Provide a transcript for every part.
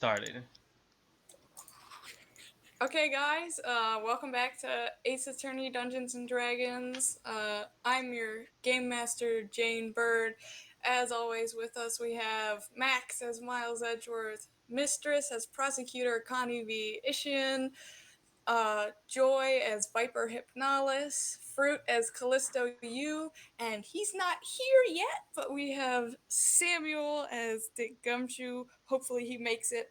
started. Okay, guys, welcome back to Ace Attorney Dungeons and Dragons. I'm your game master, Jane Bird. As always, with us we have Max as Miles Edgeworth, Mistress as Prosecutor Connie V. Ishian, Joy as Viper Hypnalis, Fruit as Callisto Yew, and he's not here yet, but we have Samuel as Dick Gumshoe. Hopefully he makes it.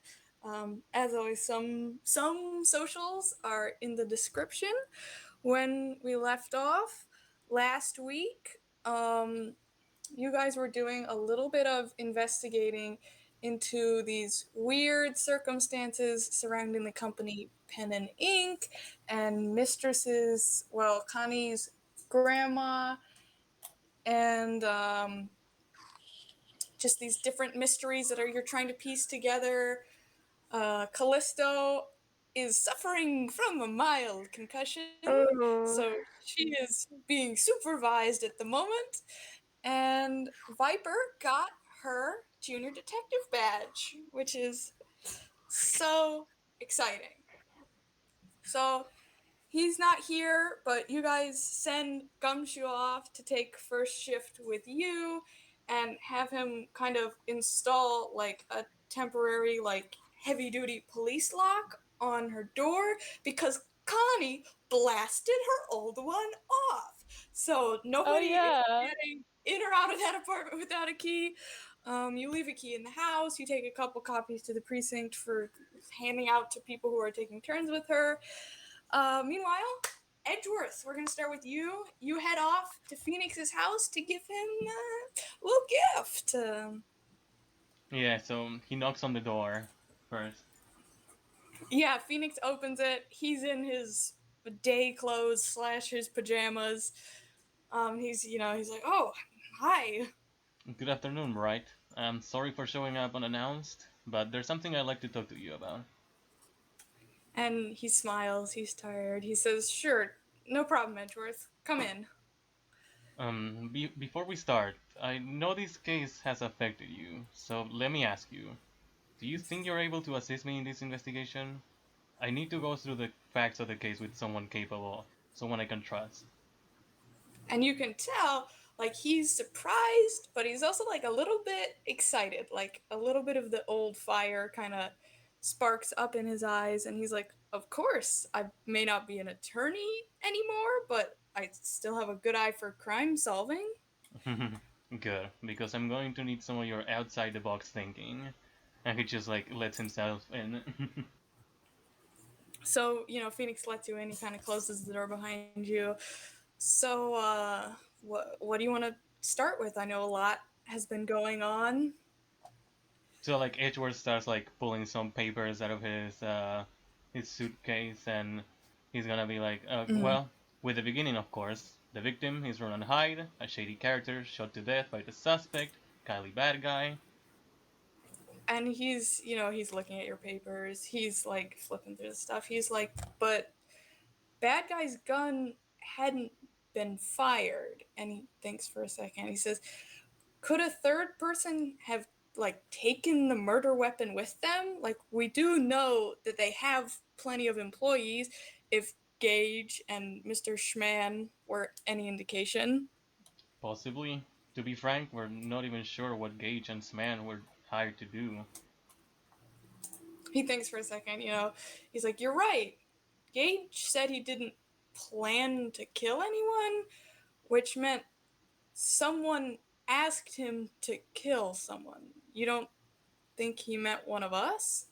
As always, some socials are in the description. When we left off last week, you guys were doing a little bit of investigating into these weird circumstances surrounding the company Pen and Ink and Mistress's, well, Connie's grandma, and just these different mysteries that you're trying to piece together. Callisto is suffering from a mild concussion, Oh. so she is being supervised at the moment. And Viper got her junior detective badge, which is so exciting. So he's not here, but you guys send Gumshoe off to take first shift with you and have him kind of install like a temporary, like heavy duty police lock on her door because Connie blasted her old one off. So Oh nobody is yeah. getting in or out of that apartment without a key. You leave a key in the house. You take a couple copies to the precinct for handing out to people who are taking turns with her. Meanwhile, Edgeworth, we're going to start with you. You head off to Phoenix's house to give him a little gift. Yeah, so he knocks on the door first. Yeah, Phoenix opens it. He's in his day clothes slash his pajamas. He's like, oh, hi. Good afternoon, right? I'm sorry for showing up unannounced, but there's something I'd like to talk to you about. And he smiles. He's tired. He says, sure, no problem, Edgeworth. Come in. Before we start, I know this case has affected you, so let me ask you. Do you think you're able to assist me in this investigation? I need to go through the facts of the case with someone capable, someone I can trust. And you can tell like he's surprised, but he's also like a little bit excited, like a little bit of the old fire kind of sparks up in his eyes, and he's like, of course, I may not be an attorney anymore, but I still have a good eye for crime solving. Good, because I'm going to need some of your outside the box thinking. And he just like lets himself in. So Phoenix lets you in. He kind of closes the door behind you. So what do you want to start with? I know a lot has been going on. So like Edgeworth starts like pulling some papers out of his suitcase, and he's gonna be like, Mm. well, with the beginning, of course. The victim is Ronan Hyde, a shady character shot to death by the suspect, Kylie Bad Guy. And he's looking at your papers. He's like flipping through the stuff. He's like, but bad guy's gun hadn't been fired. And he thinks for a second. He says, could a third person have like taken the murder weapon with them? Like, we do know that they have plenty of employees. If Gage and Mr. Schman were any indication. Possibly. To be frank, we're not even sure what Gage and Sman were hired to do. He thinks for a second. He's like, you're right. Gage said he didn't plan to kill anyone, which meant someone asked him to kill someone. You don't think he meant one of us?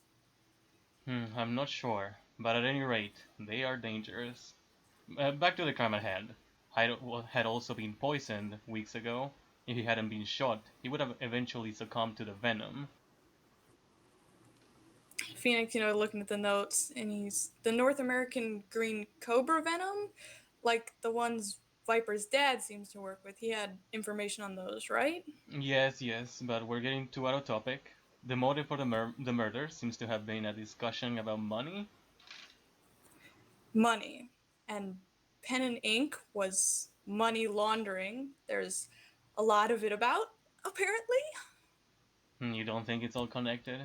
I'm not sure, but at any rate, they are dangerous. Back to the crime at hand. Hyde had also been poisoned weeks ago. If he hadn't been shot, he would have eventually succumbed to the venom. Phoenix, looking at the notes, and he's the North American green cobra venom, like the ones Viper's dad seems to work with. He had information on those, right? Yes, yes, but we're getting too out of topic. The motive for the murder seems to have been a discussion about money. Money. And pen and ink was money laundering. There's a lot of it about, apparently. You don't think it's all connected?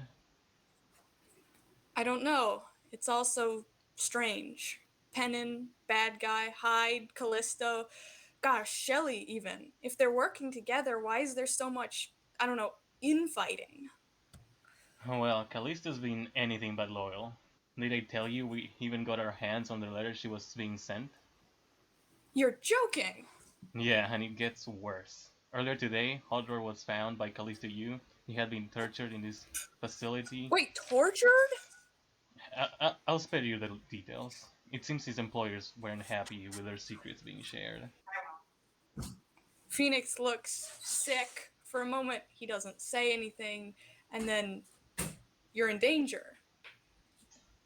I don't know. It's also strange. Pennon, bad guy, Hyde, Callisto, gosh, Shelley even. If they're working together, why is there so much, I don't know, infighting? Well, Callisto's been anything but loyal. Did I tell you we even got our hands on the letter she was being sent? You're joking! Yeah, and it gets worse. Earlier today, Hodor was found by CALISTO YEW. He had been tortured in this facility. Wait, tortured? I'll spare you the details. It seems his employers weren't happy with their secrets being shared. Phoenix looks sick. For a moment, he doesn't say anything, and then you're in danger.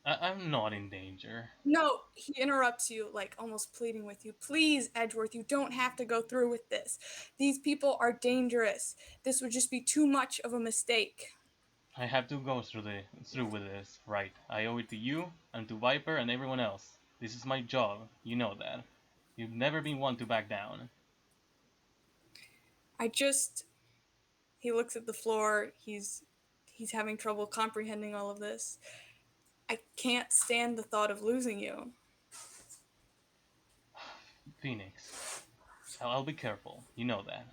I'm not in danger. No, he interrupts you, like almost pleading with you. Please, Edgeworth, you don't have to go through with this. These people are dangerous. This would just be too much of a mistake. I have to go through with this, right? I owe it to you and to Viper and everyone else. This is my job. You know that. You've never been one to back down. I just he looks at the floor. He's having trouble comprehending all of this. I can't stand the thought of losing you. Phoenix, I'll be careful. You know that.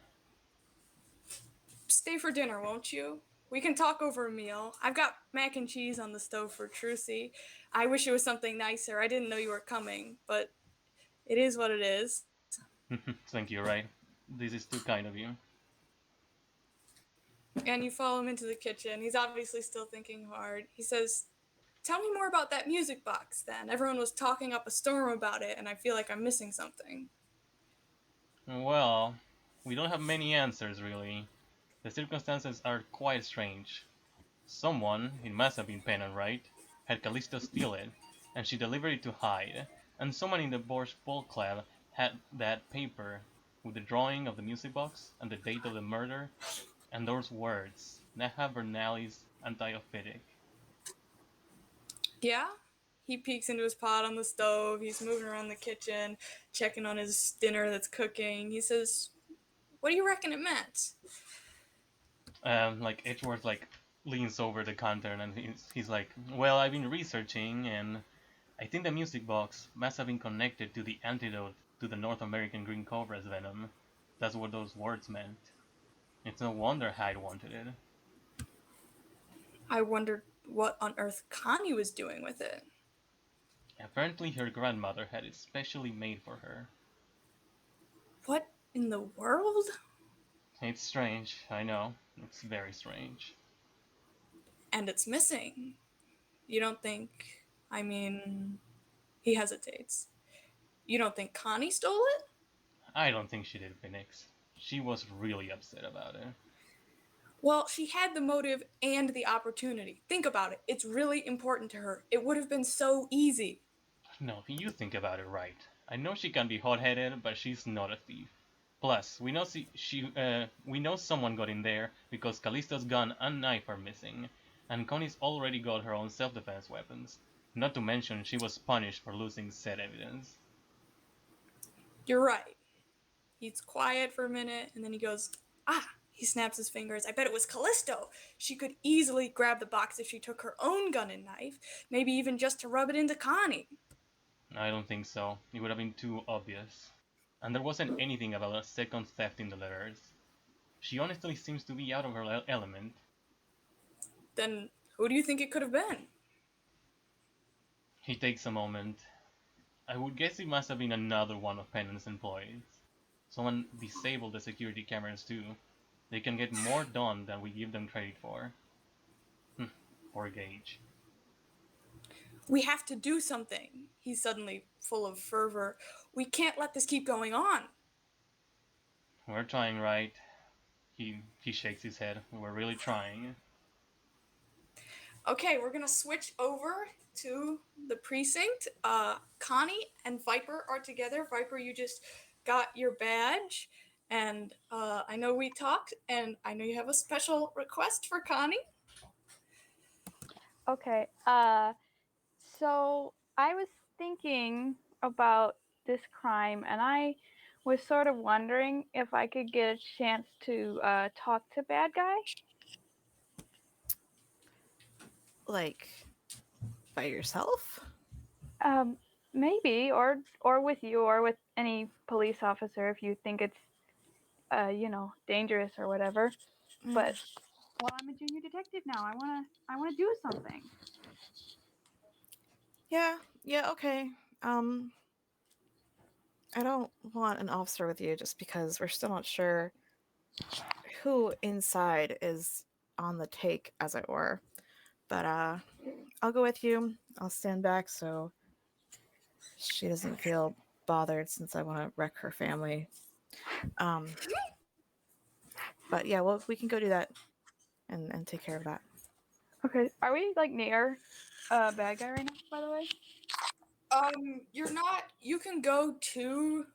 Stay for dinner, won't you? We can talk over a meal. I've got mac and cheese on the stove for Trucy. I wish it was something nicer. I didn't know you were coming, but it is what it is. Thank you, right? This is too kind of you. And you follow him into the kitchen. He's obviously still thinking hard. He says, "Tell me more about that music box then. Everyone was talking up a storm about it, and I feel like I'm missing something." Well, we don't have many answers, really. The circumstances are quite strange. Someone, it must have been Pennon, right, had Callisto steal it, and she delivered it to Hyde, and someone in the Borsch Ball Club had that paper with the drawing of the music box and the date of the murder, and those words, Vernalis Antiophytic. Yeah? He peeks into his pot on the stove. He's moving around the kitchen, checking on his dinner that's cooking. He says, "What do you reckon it meant?" Like Edgeworth leans over the counter and he's like, well, I've been researching and I think the music box must have been connected to the antidote to the North American green cobra's venom. That's what those words meant. It's no wonder Hyde wanted it. I wondered what on earth Connie was doing with it. Apparently her grandmother had it specially made for her. What in the world? It's strange, I know. It's very strange. And it's missing. You don't think. I mean, he hesitates. You don't think Connie stole it? I don't think she did, Phoenix. She was really upset about it. Well, she had the motive and the opportunity. Think about it. It's really important to her. It would have been so easy. No, you think about it right. I know she can be hot-headed, but she's not a thief. Plus, we know someone got in there because Callisto's gun and knife are missing, and Connie's already got her own self-defense weapons. Not to mention she was punished for losing said evidence. You're right. He's quiet for a minute and then he goes, "Ah!" He snaps his fingers. "I bet it was Callisto. She could easily grab the box if she took her own gun and knife, maybe even just to rub it into Connie." I don't think so. It would have been too obvious. And there wasn't anything about a second theft in the letters. She honestly seems to be out of her element. Then who do you think it could have been? He takes a moment. I would guess it must have been another one of Pennant's employees. Someone disabled the security cameras too. They can get more done than we give them credit for. Poor Gage. We have to do something. He's suddenly full of fervor. We can't let this keep going on. We're trying, right? He shakes his head. We're really trying. Okay, we're gonna switch over to the precinct. Connie and Viper are together. Viper, you just got your badge, and I know we talked, and I know you have a special request for Connie. Okay. So I was thinking about this crime, and I was sort of wondering if I could get a chance to talk to bad guy. Like by yourself? Maybe, or with you, or with any police officer if you think it's, dangerous or whatever. But well, I'm a junior detective now. I wanna do something. Yeah, okay. I don't want an officer with you just because we're still not sure who inside is on the take, as it were. But I'll go with you. I'll stand back so she doesn't feel bothered since I want to wreck her family. Um, but yeah, well, we can go do that and take care of that. Okay, are we like near a bad guy right now? By the way. You're not. You can go to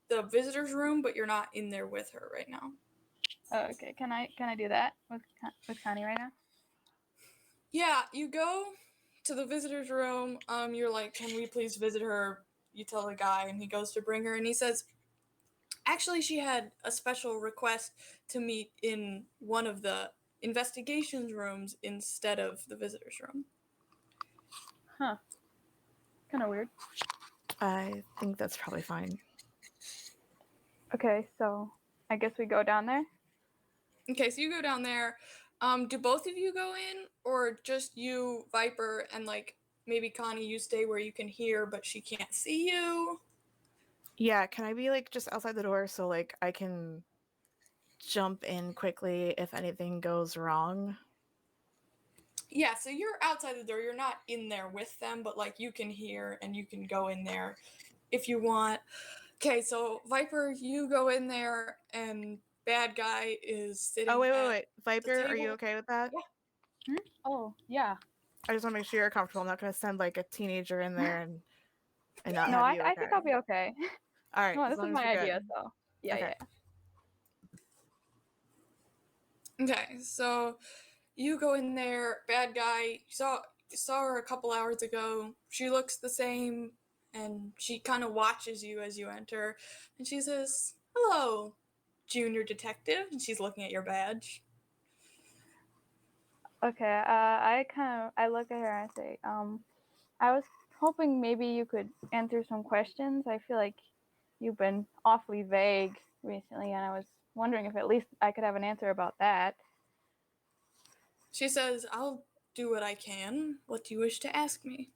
the visitor's room, but you're not in there with her right now. Okay, can I do that with Connie right now? Yeah, you go to the visitor's room. You're like, can we please visit her? You tell the guy, and he goes to bring her, and he says, actually, she had a special request to meet in one of the investigations rooms instead of the visitor's room. Huh. Kind of weird. I think that's probably fine. Okay, so I guess we go down there. Okay, so you go down there. Do both of you go in, or just you, Viper, and like maybe Connie, you stay where you can hear, but she can't see you? Yeah, can I be like just outside the door so like I can jump in quickly if anything goes wrong? Yeah, so you're outside the door. You're not in there with them, but like you can hear and you can go in there if you want. Okay, so Viper, you go in there, and bad guy is sitting Oh, wait. at the Viper, are you table. okay with that? Yeah. Oh yeah. I just want to make sure you're comfortable. I'm not going to send like a teenager in there and not No, have I you I okay. think I'll be okay. All right, Come on, as this is long as my you're good. idea, so yeah, Okay. yeah. Okay, so you go in there, bad guy. You saw her a couple hours ago. She looks the same, and she kind of watches you as you enter, and she says, "Hello, junior detective." And she's looking at your badge. Okay. I look at her and I say, I was hoping maybe you could answer some questions. I feel like you've been awfully vague recently, and I was wondering if at least I could have an answer about that. She says, "I'll do what I can. What do you wish to ask me?"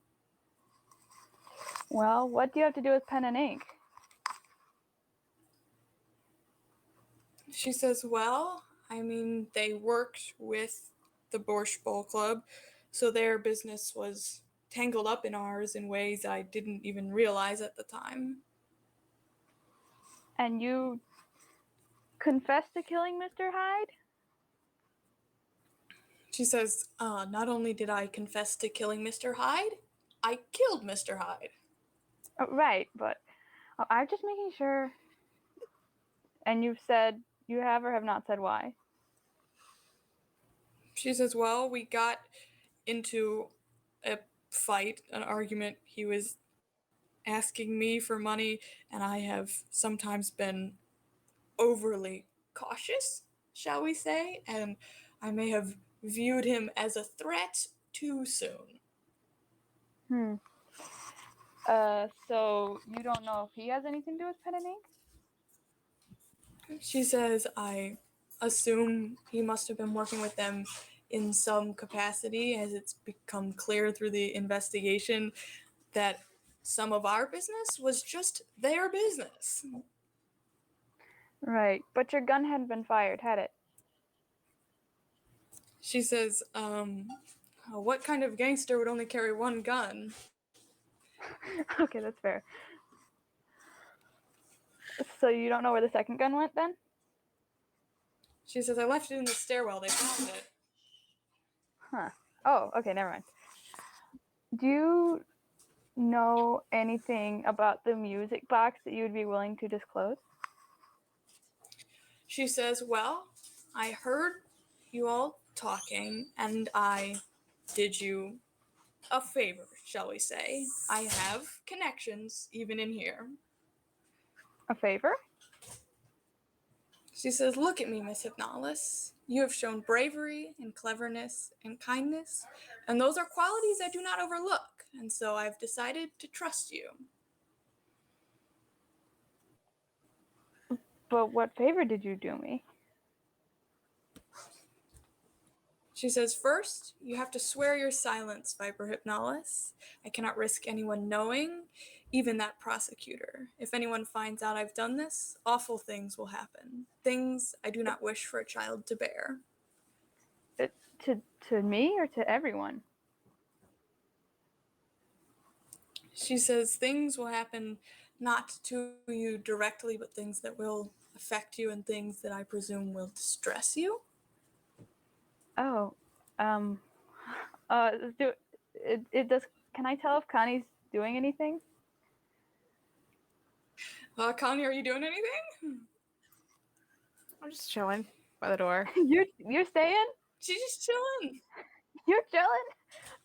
Well, what do you have to do with pen and ink? She says, "Well, I mean, they worked with the Borscht Bowl Club, so their business was tangled up in ours in ways I didn't even realize at the time." And you confessed to killing Mr. Hyde? She says, "Not only did I confess to killing Mr. Hyde, I killed Mr. Hyde." Oh, right, but I'm just making sure. And you've said you have or have not said why? She says, "Well, we got into a fight, an argument. He was asking me for money, and I have sometimes been overly cautious, shall we say, and I may have viewed him as a threat too soon." Hmm. So you don't know if he has anything to do with pen and ink? She says, "I assume he must have been working with them in some capacity, as it's become clear through the investigation that some of our business was just their business." Right, but your gun hadn't been fired, had it? She says, "What kind of gangster would only carry one gun?" Okay, that's fair. So you don't know where the second gun went then? She says, "I left it in the stairwell. They found it." Huh. Oh, okay, never mind. Do you know anything about the music box that you would be willing to disclose? She says, "Well, I heard you all talking, and I did you a favor, shall we say. I have connections even in here." A favor? She says, "Look at me, Miss Hypnalis. You have shown bravery and cleverness and kindness, and those are qualities I do not overlook, and so I've decided to trust you." But what favor did you do me? She says, "First, you have to swear your silence, Viper Hypnalis. I cannot risk anyone knowing, even that prosecutor. If anyone finds out I've done this, awful things will happen. Things I do not wish for a child to bear." To me or to everyone? She says, "Things will happen not to you directly, but things that will affect you and things that I presume will distress you." Oh, um, do it does. Can I tell if Connie's doing anything? Connie, are you doing anything? I'm just chilling by the door. You're staying? She's just chilling. You're chilling?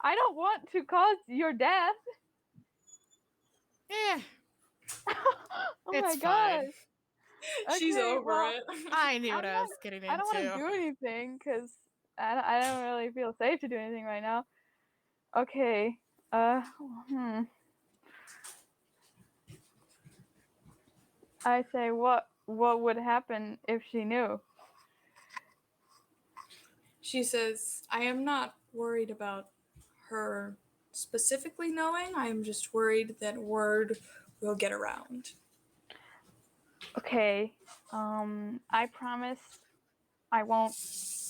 I don't want to cause your death. Eh, Oh it's my fine. god. She's Okay, over well, it. I knew what I'm I not. was getting I don't want to into. do anything because I don't really feel safe to do anything right now. Okay. Uh. Hmm. I say what would happen if she knew? She says, "I am not worried about her specifically knowing. I am just worried that word will get around." Okay. I promise I won't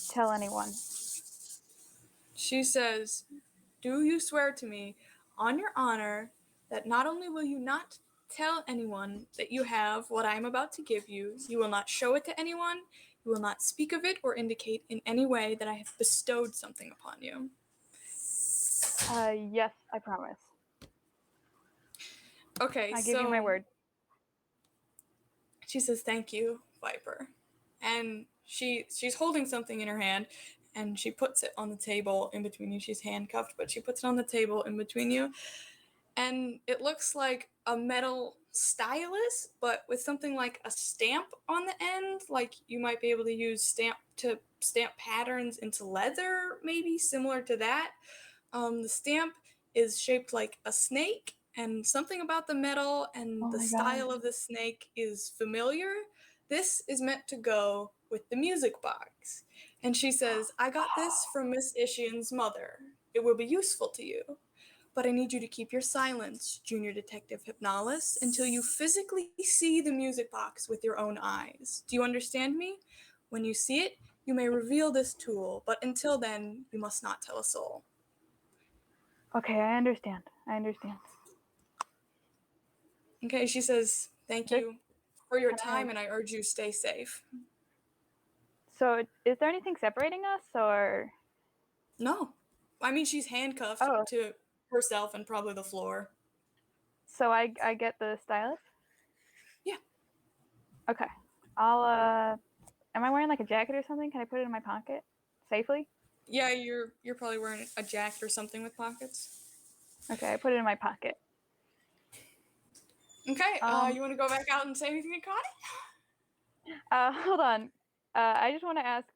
tell anyone. She says, "Do you swear to me, on your honor, that not only will you not tell anyone that you have what I am about to give you, you will not show it to anyone, you will not speak of it or indicate in any way that I have bestowed something upon you?" Yes, I promise. Okay, I give you my so word. she says, "Thank you, Viper." And she's holding something in her hand and she puts it on the table in between you. She's handcuffed, but she puts it on the table in between you. And it looks like a metal stylus, but with something like a stamp on the end. Like you might be able to use stamp patterns into leather, maybe similar to that. The stamp is shaped like a snake, and something about the metal and Oh the my god. style of the snake is familiar. This is meant to go with the music box. And she says, "I got this from Miss Ishian's mother. It will be useful to you. But I need you to keep your silence, Junior Detective Hypnalis, until you physically see the music box with your own eyes. Do you understand me? When you see it, you may reveal this tool, but until then, you must not tell a soul." Okay, I understand. I understand. Okay, she says, "Thank This you for your kind time, of. and I urge you stay safe." So, is there anything separating us, or? No. I mean, she's handcuffed Oh, to herself and probably the floor. so I get the stylus? Yeah. Okay. I'll Am I wearing like a jacket or something? Can I put it in my pocket safely? Yeah, you're probably wearing a jacket or something with pockets. Okay, I put it in my pocket. Okay, Um, you want to go back out and say anything to Connie? Hold on. I just want to ask,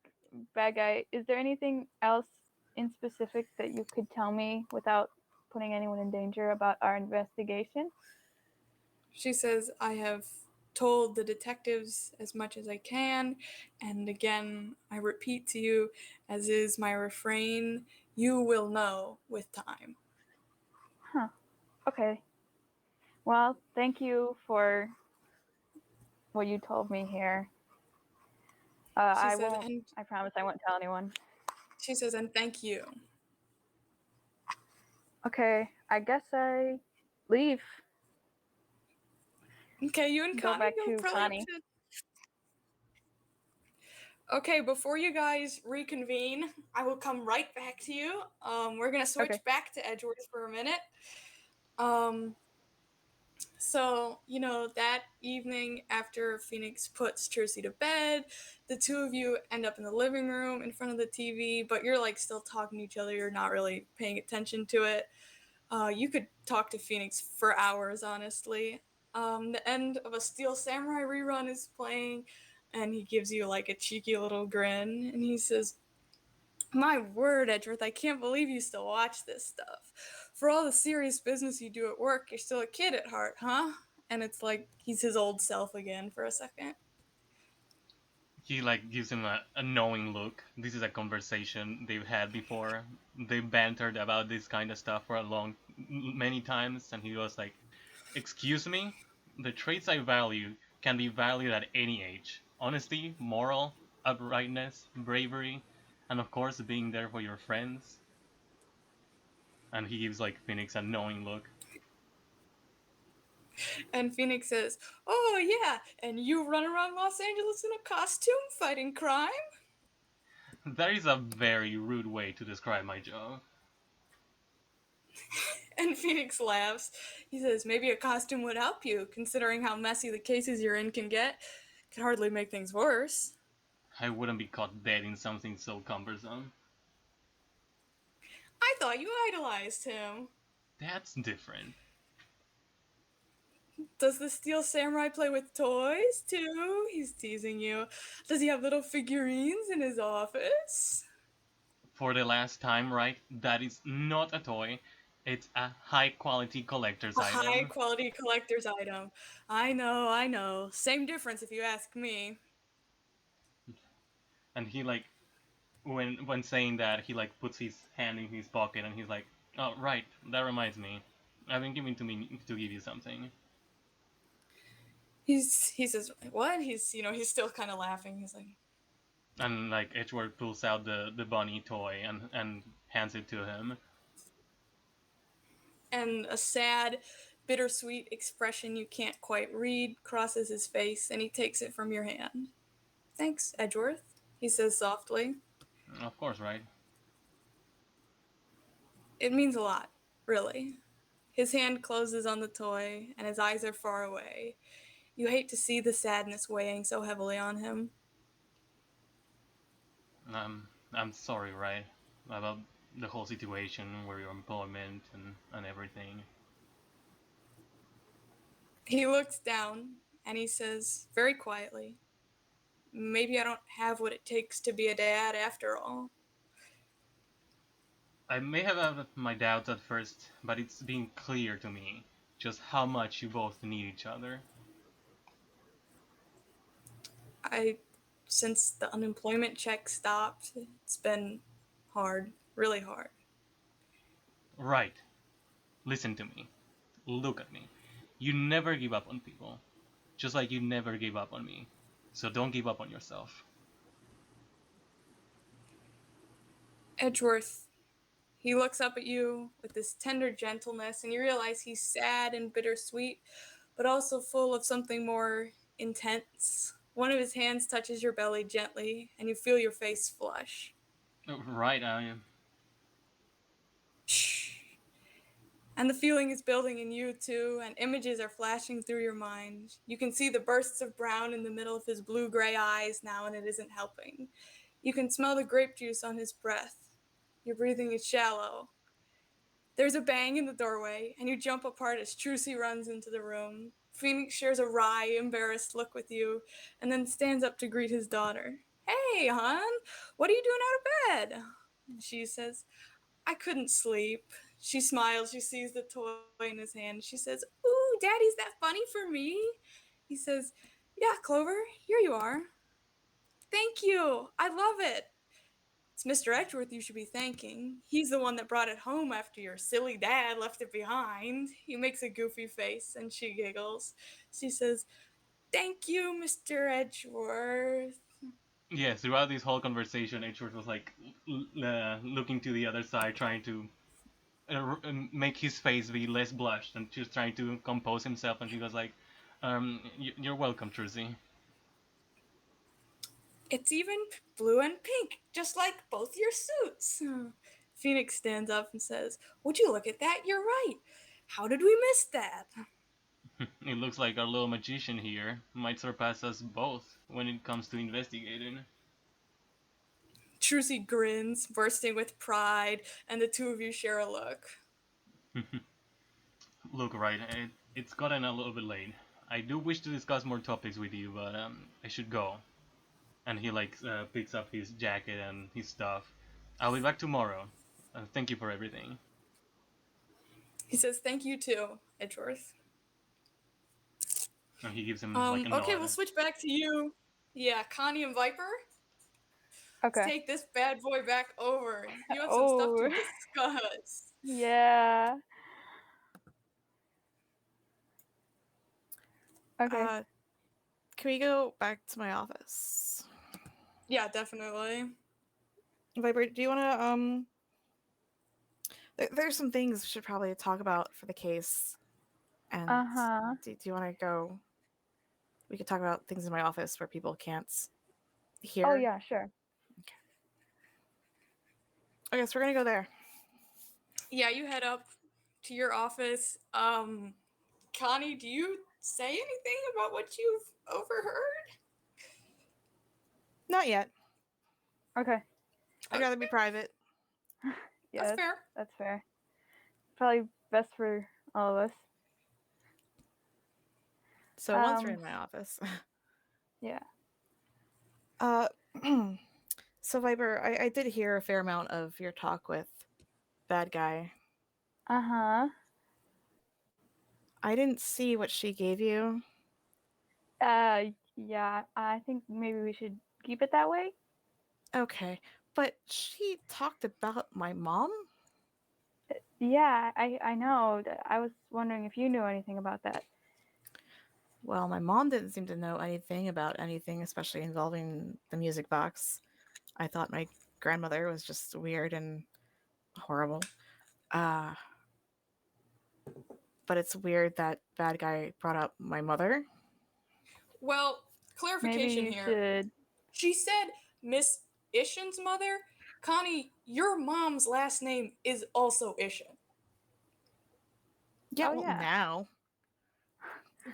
bad guy, is there anything else in specific that you could tell me without putting anyone in danger about our investigation? She says, "I have told the detectives as much as I can, and again, I repeat to you, as is my refrain, you will know with time." Huh. Okay. Well, thank you for what you told me here. She I says, won't. and I promise I won't tell anyone. she says, "And thank you." Okay, I guess I leave. Okay, you and Go Connie back go to probably up Connie. to. Okay, before you guys reconvene, I will come right back to you. We're gonna switch Okay. back to Edgeworth for a minute. Um, So, that evening after Phoenix puts Tracy to bed, the two of you end up in the living room in front of the TV, but you're like still talking to each other. You're not really paying attention to it. You could talk to Phoenix for hours, honestly. The end of a Steel Samurai rerun is playing, And he gives you like a cheeky little grin, and he says, "My word, Edgeworth, I can't believe you still watch this stuff. For all the serious business you do at work, you're still a kid at heart, huh?" And it's like he's his old self again for a second. He like gives him a knowing look. This is a conversation they've had before. They bantered about this kind of stuff for a many times, and he was like, "Excuse me? The traits I value can be valued at any age. Honesty, moral, uprightness, bravery, and of course being there for your friends." And he gives like Phoenix a knowing look. And Phoenix says, "Oh, yeah, and you run around Los Angeles in a costume fighting crime?" That is a very rude way to describe my job. And Phoenix laughs. He says, "Maybe a costume would help you, considering how messy the cases you're in can get. Could hardly make things worse." I wouldn't be caught dead in something so cumbersome. "I thought you idolized him." That's different. "Does the Steel Samurai play with toys, too?" He's teasing you. "Does he have little figurines in his office?" For the last time, right? That is not a toy. It's a high quality collector's A high item. quality collector's item. I know, I know. Same difference if you ask me. And he like when saying that he like puts his hand in his pocket and he's like, "Oh right, that reminds me. I've been given to me to give you something." He says, "What?" He's still kind of laughing. He's like, And like Edgeworth pulls out the bunny toy and hands it to him. and a sad, bittersweet expression you can't quite read crosses his face, and he takes it from your hand. "Thanks, Edgeworth," he says softly. Of course, right? "It means a lot, really." His hand closes on the toy, and his eyes are far away. You hate to see the sadness weighing so heavily on him. I'm sorry, right? About the whole situation where your employment and everything. He looks down, and he says, very quietly, "Maybe I don't have what it takes to be a dad after all." I may have had my doubts at first, but it's been clear to me just how much you both need each other. I, since the unemployment check stopped, it's been hard, really hard. Right. Listen to me. Look at me. You never give up on people, just like you never gave up on me. So don't give up on yourself. Edgeworth, he looks up at you with this tender gentleness, and you realize he's sad and bittersweet, but also full of something more intense. One of his hands touches your belly gently, and you feel your face flush. Right, I. Shh. And the feeling is building in you too, and images are flashing through your mind. You can see the bursts of brown in the middle of his blue-gray eyes now, and it isn't helping. You can smell the grape juice on his breath. Your breathing is shallow. There's a bang in the doorway, and you jump apart as Trucy runs into the room. Phoenix shares a wry, embarrassed look with you, and then stands up to greet his daughter. "Hey, hon, what are you doing out of bed?" She says, "I couldn't sleep." She smiles. She sees the toy in his hand. She says, "Ooh, Daddy's that funny for me?" He says, "Yeah, Clover, here you are." "Thank you. I love it." "It's Mr. Edgeworth you should be thanking. He's the one that brought it home after your silly dad left it behind." He makes a goofy face, and she giggles. She says, "Thank you, Mr. Edgeworth." Yeah, throughout this whole conversation, Edgeworth was like looking to the other side, trying to make his face be less blushed and just trying to compose himself. And he was like, "You're welcome, Trucy." "It's even blue and pink, just like both your suits." Phoenix stands up and says, "Would you look at that? You're right. How did we miss that?" It looks like our little magician here might surpass us both when it comes to investigating. Trucy grins, bursting with pride, and the two of you share a look. Look, right, it's gotten a little bit late. I do wish to discuss more topics with you, but I should go. And he like picks up his jacket and his stuff. I'll be back tomorrow. Thank you for everything. He says, "Thank you too, Edgeworth." And he gives him like a Okay, we'll nod. switch back to you. Yeah, Connie and Viper. Let's Okay. take this bad boy back over. You have some stuff to Oh, discuss. yeah. Okay. Can we go back to my office? Yeah, definitely. Viper, do you want to there's some things we should probably talk about for the case. And Uh-huh. do you want to go? We could talk about things in my office where people can't hear. Oh, yeah, sure. Okay, so we're gonna go there. Yeah, you head up to your office. Connie, do you say anything about what you've overheard? Not yet. Okay. I'd rather be private. Yeah, That's fair. that's fair. Probably best for all of us. So once you're in my office. Yeah. So Viper, I did hear a fair amount of your talk with Bad Guy. Uh-huh. I didn't see what she gave you. Yeah, I think maybe we should keep it that way. Okay, but she talked about my mom? Yeah, I know. I was wondering if you knew anything about that. Well, my mom didn't seem to know anything about anything, especially involving the music box. I thought my grandmother was just weird and horrible. Uh, but it's weird that Bad Guy brought up my mother. Well, Maybe clarification you here. should. She said Miss Ishan's mother. Connie, your mom's last name is also Ishan. Yeah, Oh, well, yeah. now.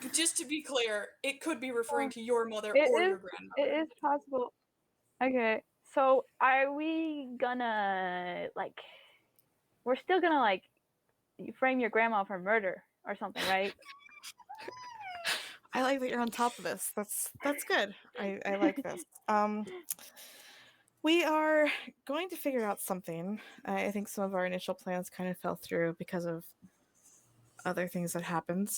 But just to be clear, it could be referring Oh, to your mother It or is. your grandmother. It is possible. Okay, so are we gonna like? We're still gonna like frame your grandma for murder or something, right? I like that you're on top of this. That's good. I like this. We are going to figure out something. I think some of our initial plans kind of fell through because of other things that happened.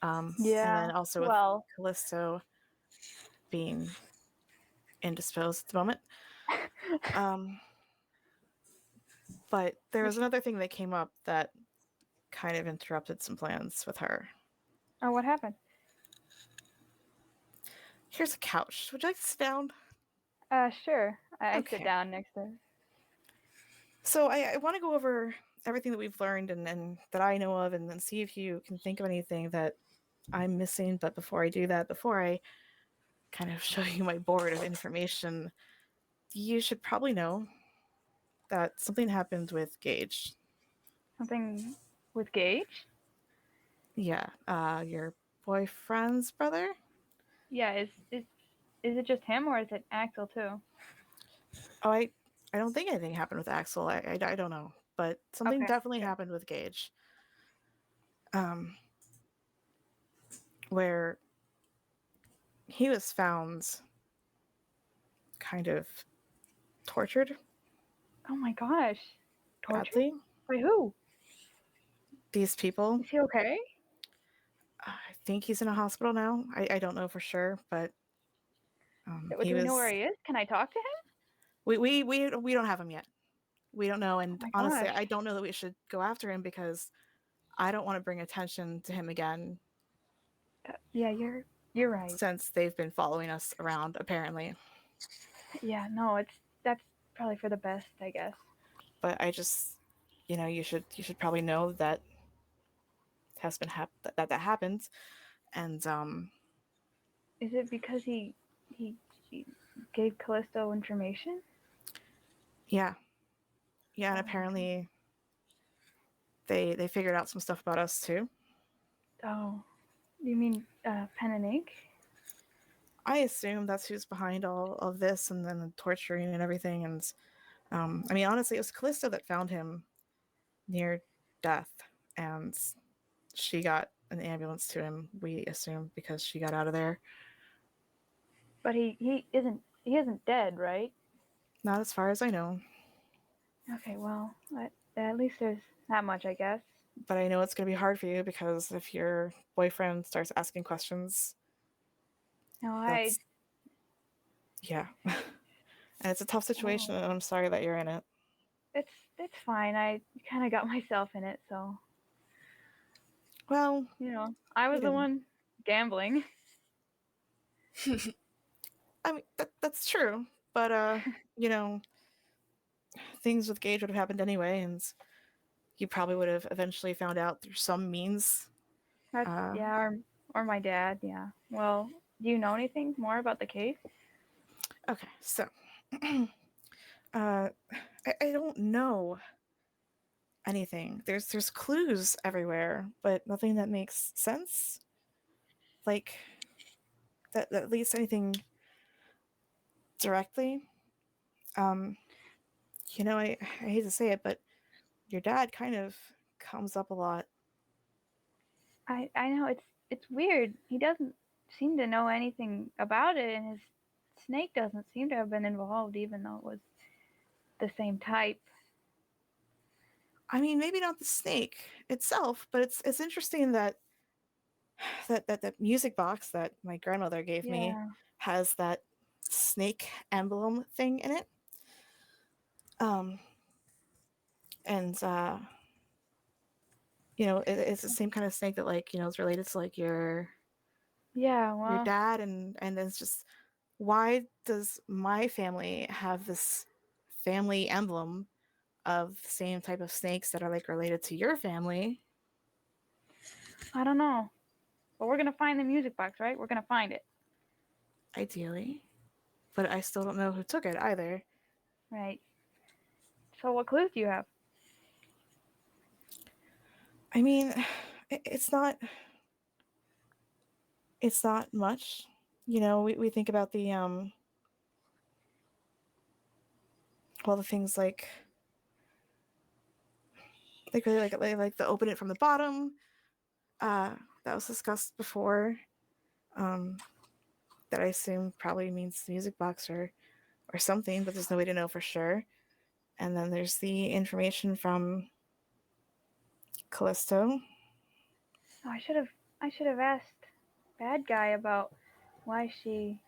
And Yeah. then also with Well. Callisto being indisposed at the moment. But there was another thing that came up that kind of interrupted some plans with her. Oh, what happened? Here's a couch. Would you like to sit down? Sure. I Okay. sit down next to her. So I want to go over everything that we've learned and that I know of, and then see if you can think of anything that I'm missing. But before I do that, before I kind of show you my board of information, you should probably know that something happened with Gage. Something with Gage? Yeah, your boyfriend's brother? Yeah, is it just him or is it Axel too? Oh, I don't think anything happened with Axel. I don't know, but something Okay, definitely good. happened with Gage. Where he was found kind of tortured Oh my gosh. Torture? badly. By who? These people. Is he okay? I think he's in a hospital now. I don't know for sure, but he Do we know was. where he is? Can I talk to him? We don't have him yet. We don't know, Oh and my honestly, gosh. I don't know that we should go after him because I don't want to bring attention to him again. Yeah, you're right. Since they've been following us around, apparently. Yeah, no, that's probably for the best, I guess. But I just, you should probably know that has been that happened, and Is it because he gave Callisto information? yeah, and Oh, apparently they figured out some stuff about us too. oh, you mean pen and ink? I assume that's who's behind all of this, and then the torturing and everything. And I mean, honestly, it was Callisto that found him near death, and she got an ambulance to him. We assume because she got out of there. But he isn't he isn't dead, right? Not as far as I know, Okay, well, at least there's that much, I guess. but I know it's going to be hard for you because if your boyfriend starts asking questions, No, that's, yeah. And it's a tough situation, oh, and I'm sorry that you're in it. it's fine. I kind of got myself in it, so Well, I you was the didn't. one gambling. I mean, that's true, but you know, things with Gage would have happened anyway, and you probably would have eventually found out through some means. That's Uh, yeah, or my dad. Yeah. Well, do you know anything more about the case? okay, so I don't know anything. There's clues everywhere, but nothing that makes sense. Like that leads to anything directly. Um, I hate to say it, but your dad kind of comes up a lot. I know it's weird. He doesn't seem to know anything about it, and his snake doesn't seem to have been involved, even though it was the same type. I mean, maybe not the snake itself, but it's interesting that that music box that my grandmother gave me Yeah. has that snake emblem thing in it. Um, and it's the same kind of snake that is related to like Yeah. your Well, dad, and it's just why does my family have this family emblem of the same type of snakes that are like related to your family? I don't know. But we're gonna find the music box, right? We're gonna find it, Ideally, but I still don't know who took it either. right? So what clues do you have? I mean, it's not much. We think about the the things really like the open it from the bottom. Uh, that was discussed before. Um, that I assume probably means music box or something, but there's no way to know for sure. And then there's the information from Callisto. Oh, I should have asked Bad Guy about why she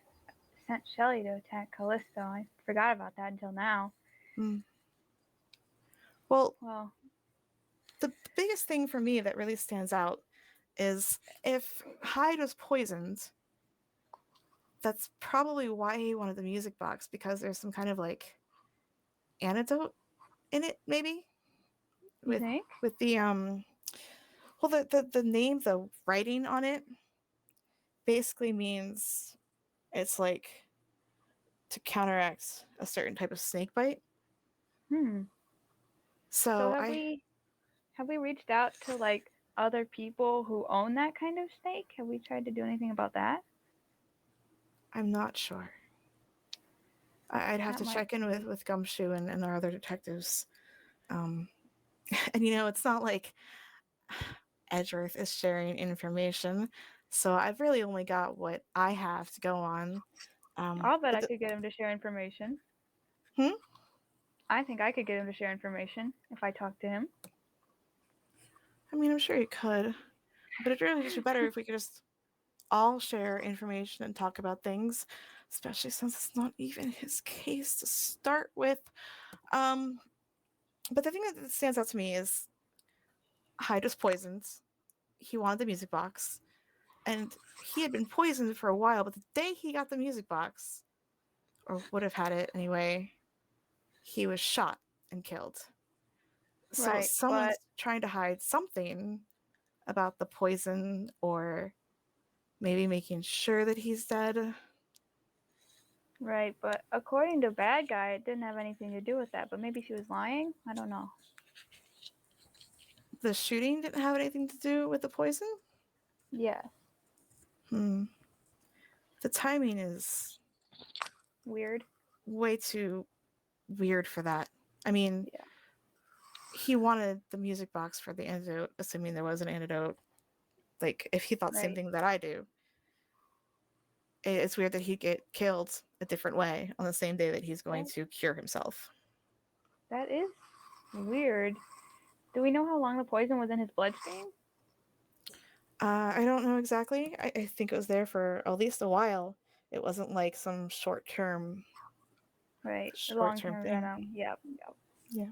sent Shelly to attack Callisto. I forgot about that until now. Mm. Well, Well, the biggest thing for me that really stands out is if Hyde was poisoned, that's probably why he wanted the music box, because there's some kind of like antidote in it, maybe you with think? the the name, the writing on it basically means it's like to counteract a certain type of snake bite. Hmm. So So have we reached out to like other people who own that kind of snake? Have we tried to do anything about that? I'm not sure. I'd have That to might check in be. with Gumshoe and our other detectives. Um, and it's not like Edgeworth is sharing information, so I've really only got what I have to go on. I'll bet But I could get him to share information. hmm? I think I could get him to share information if I talk to him. I mean, I'm sure you could, but it'd really just be better if we could just all share information and talk about things, especially since it's not even his case to start with. Um, but the thing that stands out to me is Hyde was poisoned. He wanted the music box, and he had been poisoned for a while. But the day he got the music box, or would have had it anyway, he was shot and killed. So Right, but someone's trying to hide something about the poison, or maybe making sure that he's dead. according to Bad Guy, it didn't have anything to do with that. But maybe she was lying. I don't know. The shooting didn't have anything to do with the poison? Yes, Hmm. The timing is weird. way too weird for that. I mean, Yeah, he wanted the music box for the antidote, assuming there was an antidote. Like, if he thought the same right. thing that I do, it's weird that he get killed a different way on the same day that he's going That- to cure himself. That is weird. Do we know how long the poison was in his bloodstream? I don't know exactly. I think it was there for at least a while. It wasn't like some Right, the short term long-term thing. venom. Yep. Yeah.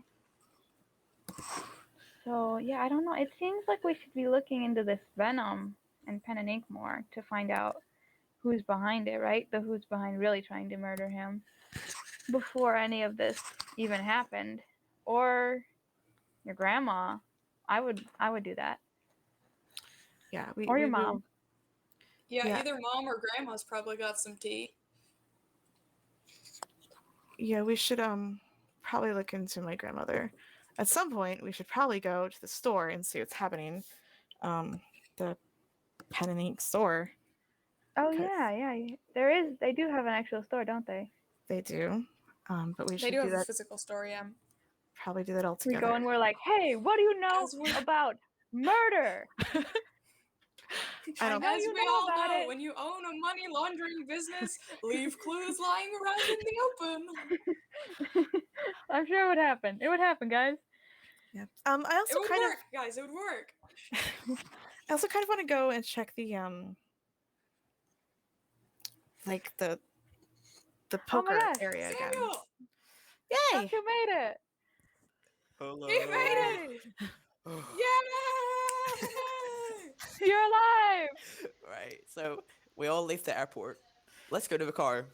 So yeah, I don't know. It seems like we should be looking into this venom and pen and ink more to find out who's behind it, right? The who's behind really trying to murder him before any of this even happened, or your grandma. I would do that, Yeah, or your we mom. will. Yeah, Yeah. either mom or grandma's probably got some tea. Yeah, we should probably look into my grandmother. At some point, we should probably go to the store and see what's happening. The pen and ink store, Oh because yeah. There is. They do have an actual store, don't they? they do. But we They should do do have a that. physical store, yeah. Probably do that all We together. go and we're like, hey, what do you know As we, about murder? I don't. know as you we know all about know, it. when you own a money laundering business, leave clues lying around in the open. I'm sure it would happen. It would happen, guys. Yeah. I It also would kind work, guys. It would work. I also kind of want to go and check the like the Oh my poker gosh, area again. Samuel, Yay! Gumshoe made it. he made it! Yay! Yay! You're alive. Right. So we all leave the airport. Let's go to the car.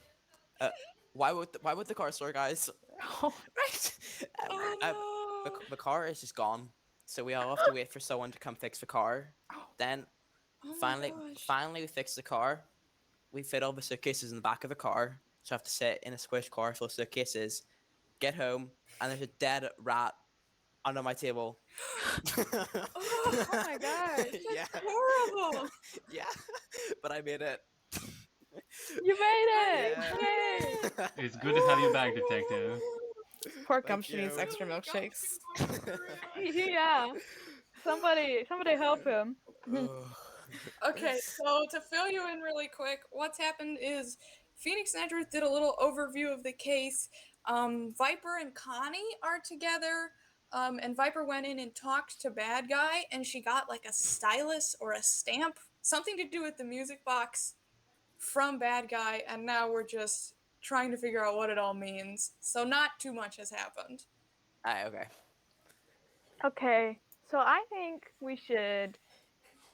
Uh, why would the car store, guys? Oh, Right. Oh no! The car is just gone. So we all have to wait for someone to come fix the car. Then Oh my finally gosh. finally we fix the car. We fit all the suitcases in the back of the car. So I have to sit in a squished car full of suitcases. Get home and there's a dead rat under my table. Oh, Oh my gosh. Yeah. horrible! Yeah. But I made it. You made it. Yeah. Yay. It's good to have you back, Detective. poor Thank Gumshoe needs you. extra milkshakes. Yeah. Somebody help him. Okay, so to fill you in really quick, what's happened is Phoenix Nedrith did a little overview of the case. Viper and Connie are together, and Viper went in and talked to Bad Guy, and she got like a stylus or a stamp, something to do with the music box from Bad Guy, and now we're just trying to figure out what it all means. So not too much has happened. Alright, okay. Okay. So I think we should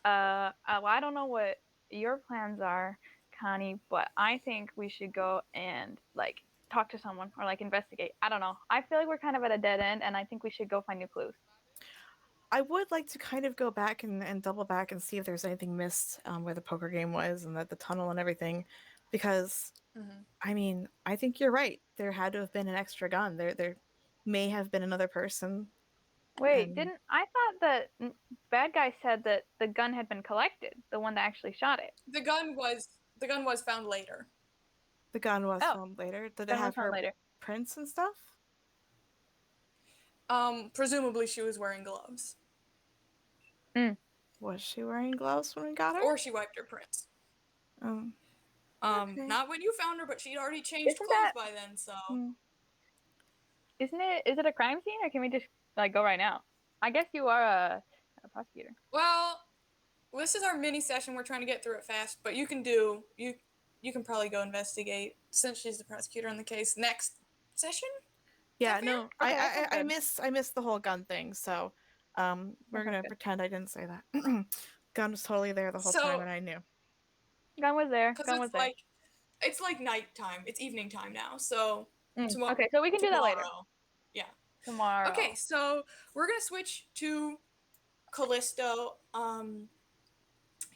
well, I don't know what your plans are, Connie, but I think we should go and like talk to someone or like investigate. I don't know. I feel like we're kind of at a dead end, and I think we should go find new clues. I would like to kind of go back and double back and see if there's anything missed where the poker game was and the tunnel and everything, because I mean, I think you're right. There had to have been an extra gun. There may have been another person. Wait, And didn't I thought that Bad Guy said that the gun had been collected, the one that actually shot it? The gun was found later. the gun was Oh, found later. Did it gun was have found her later. prints and stuff? Presumably she was wearing gloves. Was she wearing gloves when we got her? Or she wiped her prints. Okay. Not when you found her, but she'd already changed Isn't clothes that- by then, so. Isn't it? Is it a crime scene, or can we just like go right now? I guess you are a prosecutor. Well, this is our mini session. We're trying to get through it fast, but you can probably go investigate since she's the prosecutor on the case. Next session? Yeah, that fair? no, Okay, that sounds I good. missed the whole gun thing, so we're sounds gonna good. pretend I didn't say that. Gun was totally there the whole So- time, and I knew. Gun was there. Because Gun was there. it's like nighttime. It's evening time now, so tomorrow. Okay, so we can do that later. Yeah. Tomorrow. Okay, so we're gonna switch to Callisto.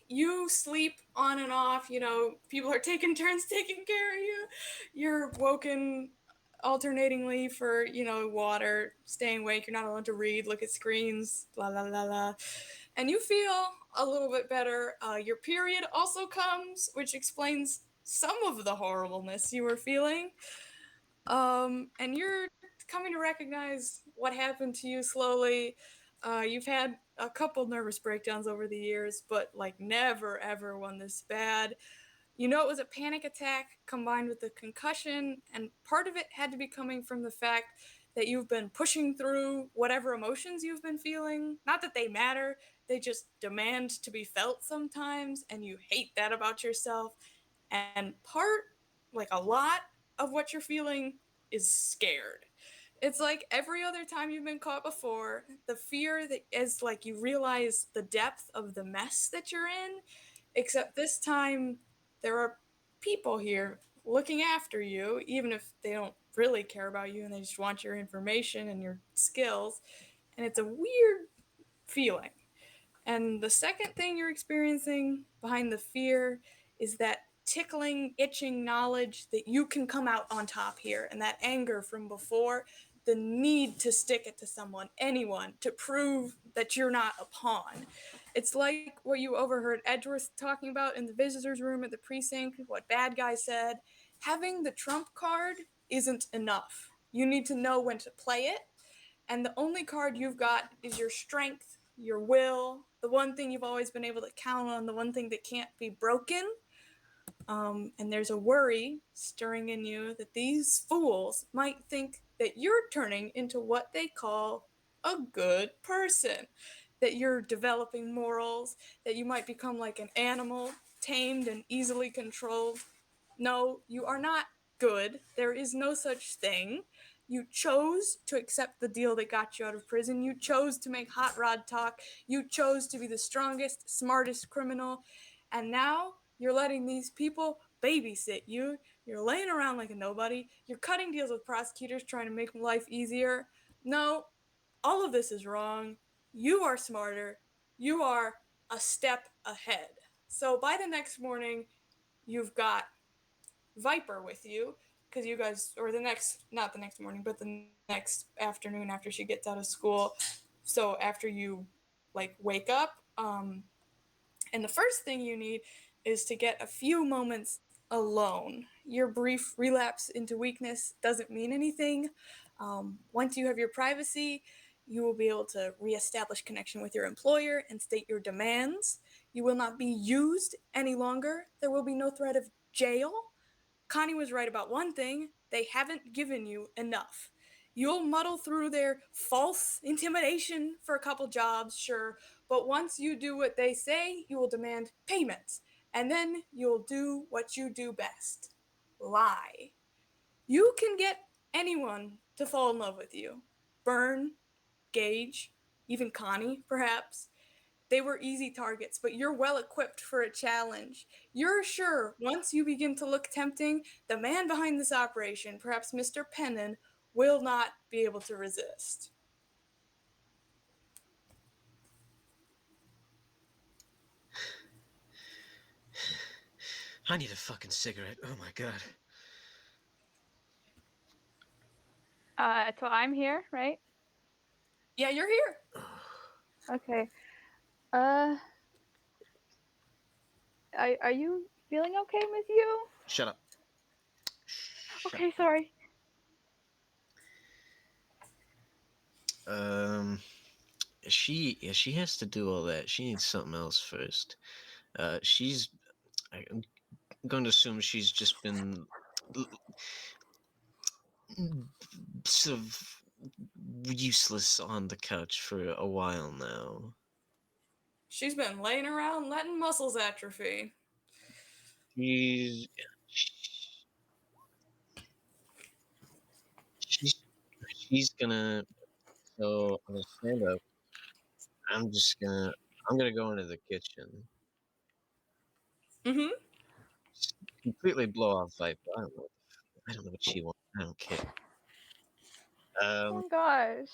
You sleep on and off. You know, people are taking turns taking care of you. You're woken alternatingly for water, staying awake. You're not allowed to read, look at screens, blah la la la, and you feel a little bit better. Your period also comes, which explains some of the horribleness you were feeling. And you're coming to recognize what happened to you slowly. You've had a couple nervous breakdowns over the years, but like never ever one this bad. You know it was a panic attack combined with a concussion, and part of it had to be coming from the fact that you've been pushing through whatever emotions you've been feeling. Not that they matter, they just demand to be felt sometimes, and you hate that about yourself. And like a lot of what you're feeling is scared. It's like every other time you've been caught before, the fear that is like you realize the depth of the mess that you're in, except this time there are people here looking after you, even if they don't really care about you and they just want your information and your skills. And it's a weird feeling. And the second thing you're experiencing behind the fear is that tickling, itching knowledge that you can come out on top here, and that anger from before, the need to stick it to someone, anyone, to prove that you're not a pawn. It's like what you overheard Edgeworth talking about in the visitors' room at the precinct, what Bad Guy said. Having the trump card isn't enough. You need to know when to play it, and the only card you've got is your strength, your will, the one thing you've always been able to count on, the one thing that can't be broken. And there's a worry stirring in you that these fools might think that you're turning into what they call a good person, that you're developing morals, that you might become like an animal, tamed and easily controlled. No, you are not good. There is no such thing. You chose to accept the deal that got you out of prison. You chose to make hot rod talk. You chose to be the strongest, smartest criminal. And now you're letting these people babysit you. You're laying around like a nobody. You're cutting deals with prosecutors trying to make life easier. No, all of this is wrong. You are smarter. You are a step ahead. So by the next morning, you've got Viper with you because you guys, or the next, not the next morning, but the next afternoon after she gets out of school. So after you like wake up, and the first thing you need is to get a few moments alone. Your brief relapse into weakness doesn't mean anything. Once you have your privacy, you will be able to reestablish connection with your employer and state your demands. You will not be used any longer. There will be no threat of jail. Connie was right about one thing: they haven't given you enough. You'll muddle through their false intimidation for a couple jobs, sure, but once you do what they say, you will demand payments, and then you'll do what you do best: lie. You can get anyone to fall in love with you. Byrne, Gage, even Connie, perhaps. They were easy targets, but you're well equipped for a challenge. You're sure once you begin to look tempting, the man behind this operation, perhaps Mr. Pennon, will not be able to resist. I need a fucking cigarette. Oh my god. So I'm here, right? Yeah, you're here. Okay. Are you feeling okay, Miss Yu? Shut up. Okay, sorry. Um, she has to do all that. She needs something else first. I'm going to assume she's just been sort of useless on the couch for a while now. She's been laying around letting muscles atrophy. She's she's she's gonna I'm gonna stand up. I'm just gonna I'm gonna go into the kitchen. Mm-hmm. Just completely blow off Viper. I don't know what she wants. I don't care. Oh Um, my gosh.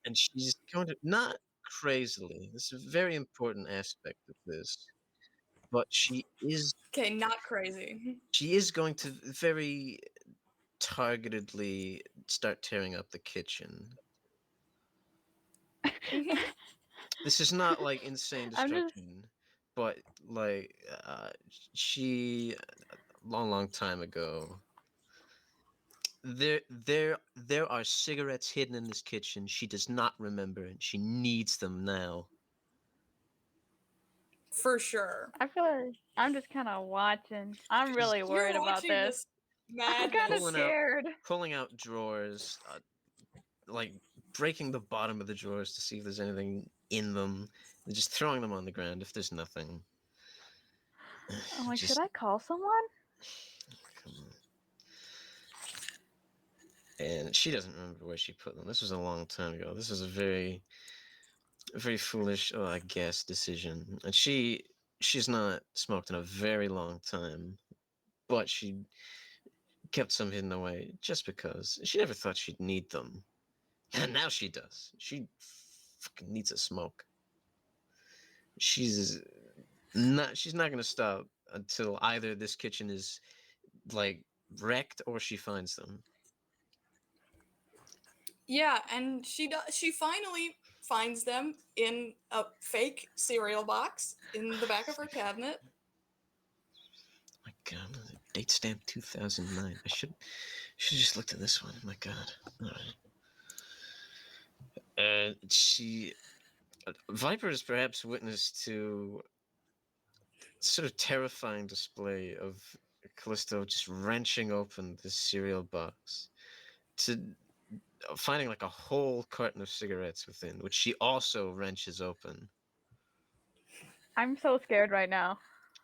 and she's going to not crazily. This is a very important aspect of this, but Okay, not crazy. she is going to very targetedly start tearing up the kitchen. Mm-hmm. This is not like insane I'm just destruction, but like she a long time ago. There are cigarettes hidden in this kitchen. She does not remember, and she needs them now. For sure. I feel like I'm just kind of watching. I'm really worried You're about watching this. this I'm kind of madness. scared. pulling out drawers, like breaking the bottom of the drawers to see if there's anything in them, and just throwing them on the ground if there's nothing. I'm like, Just should I call someone? come on. And she doesn't remember where she put them. This was a long time ago. This was a very, very foolish, I guess, decision. And she's not smoked in a very long time, but she kept some hidden away just because she never thought she'd need them. And now she does. She fucking needs a smoke. She's not gonna stop until either this kitchen is like wrecked or she finds them. Yeah, and she finally finds them in a fake cereal box in the back of her cabinet. My God, date stamp 2009. I should just looked at this one. My God. All right. Viper is perhaps witness to sort of terrifying display of Callisto just wrenching open this cereal box to finding like a whole carton of cigarettes within, which she also wrenches open. I'm so scared right now.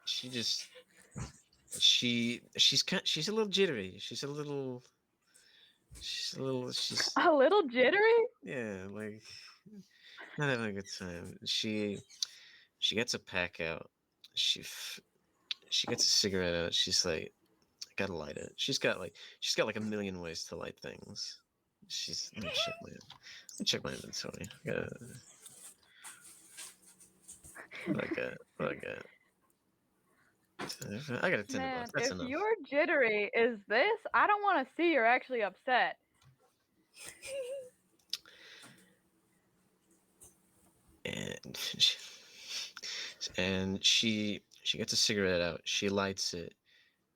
She just she's a little jittery. She's A little jittery? yeah, like not having a good time. She gets a pack out. She gets a cigarette out. She's like, I gotta light it. She's got like a million ways to light things. Let me check my inventory. What I got. I got a $10. Man, That's if enough. your jittery is this, I don't want to see you're actually upset. And she gets a cigarette out. She lights it.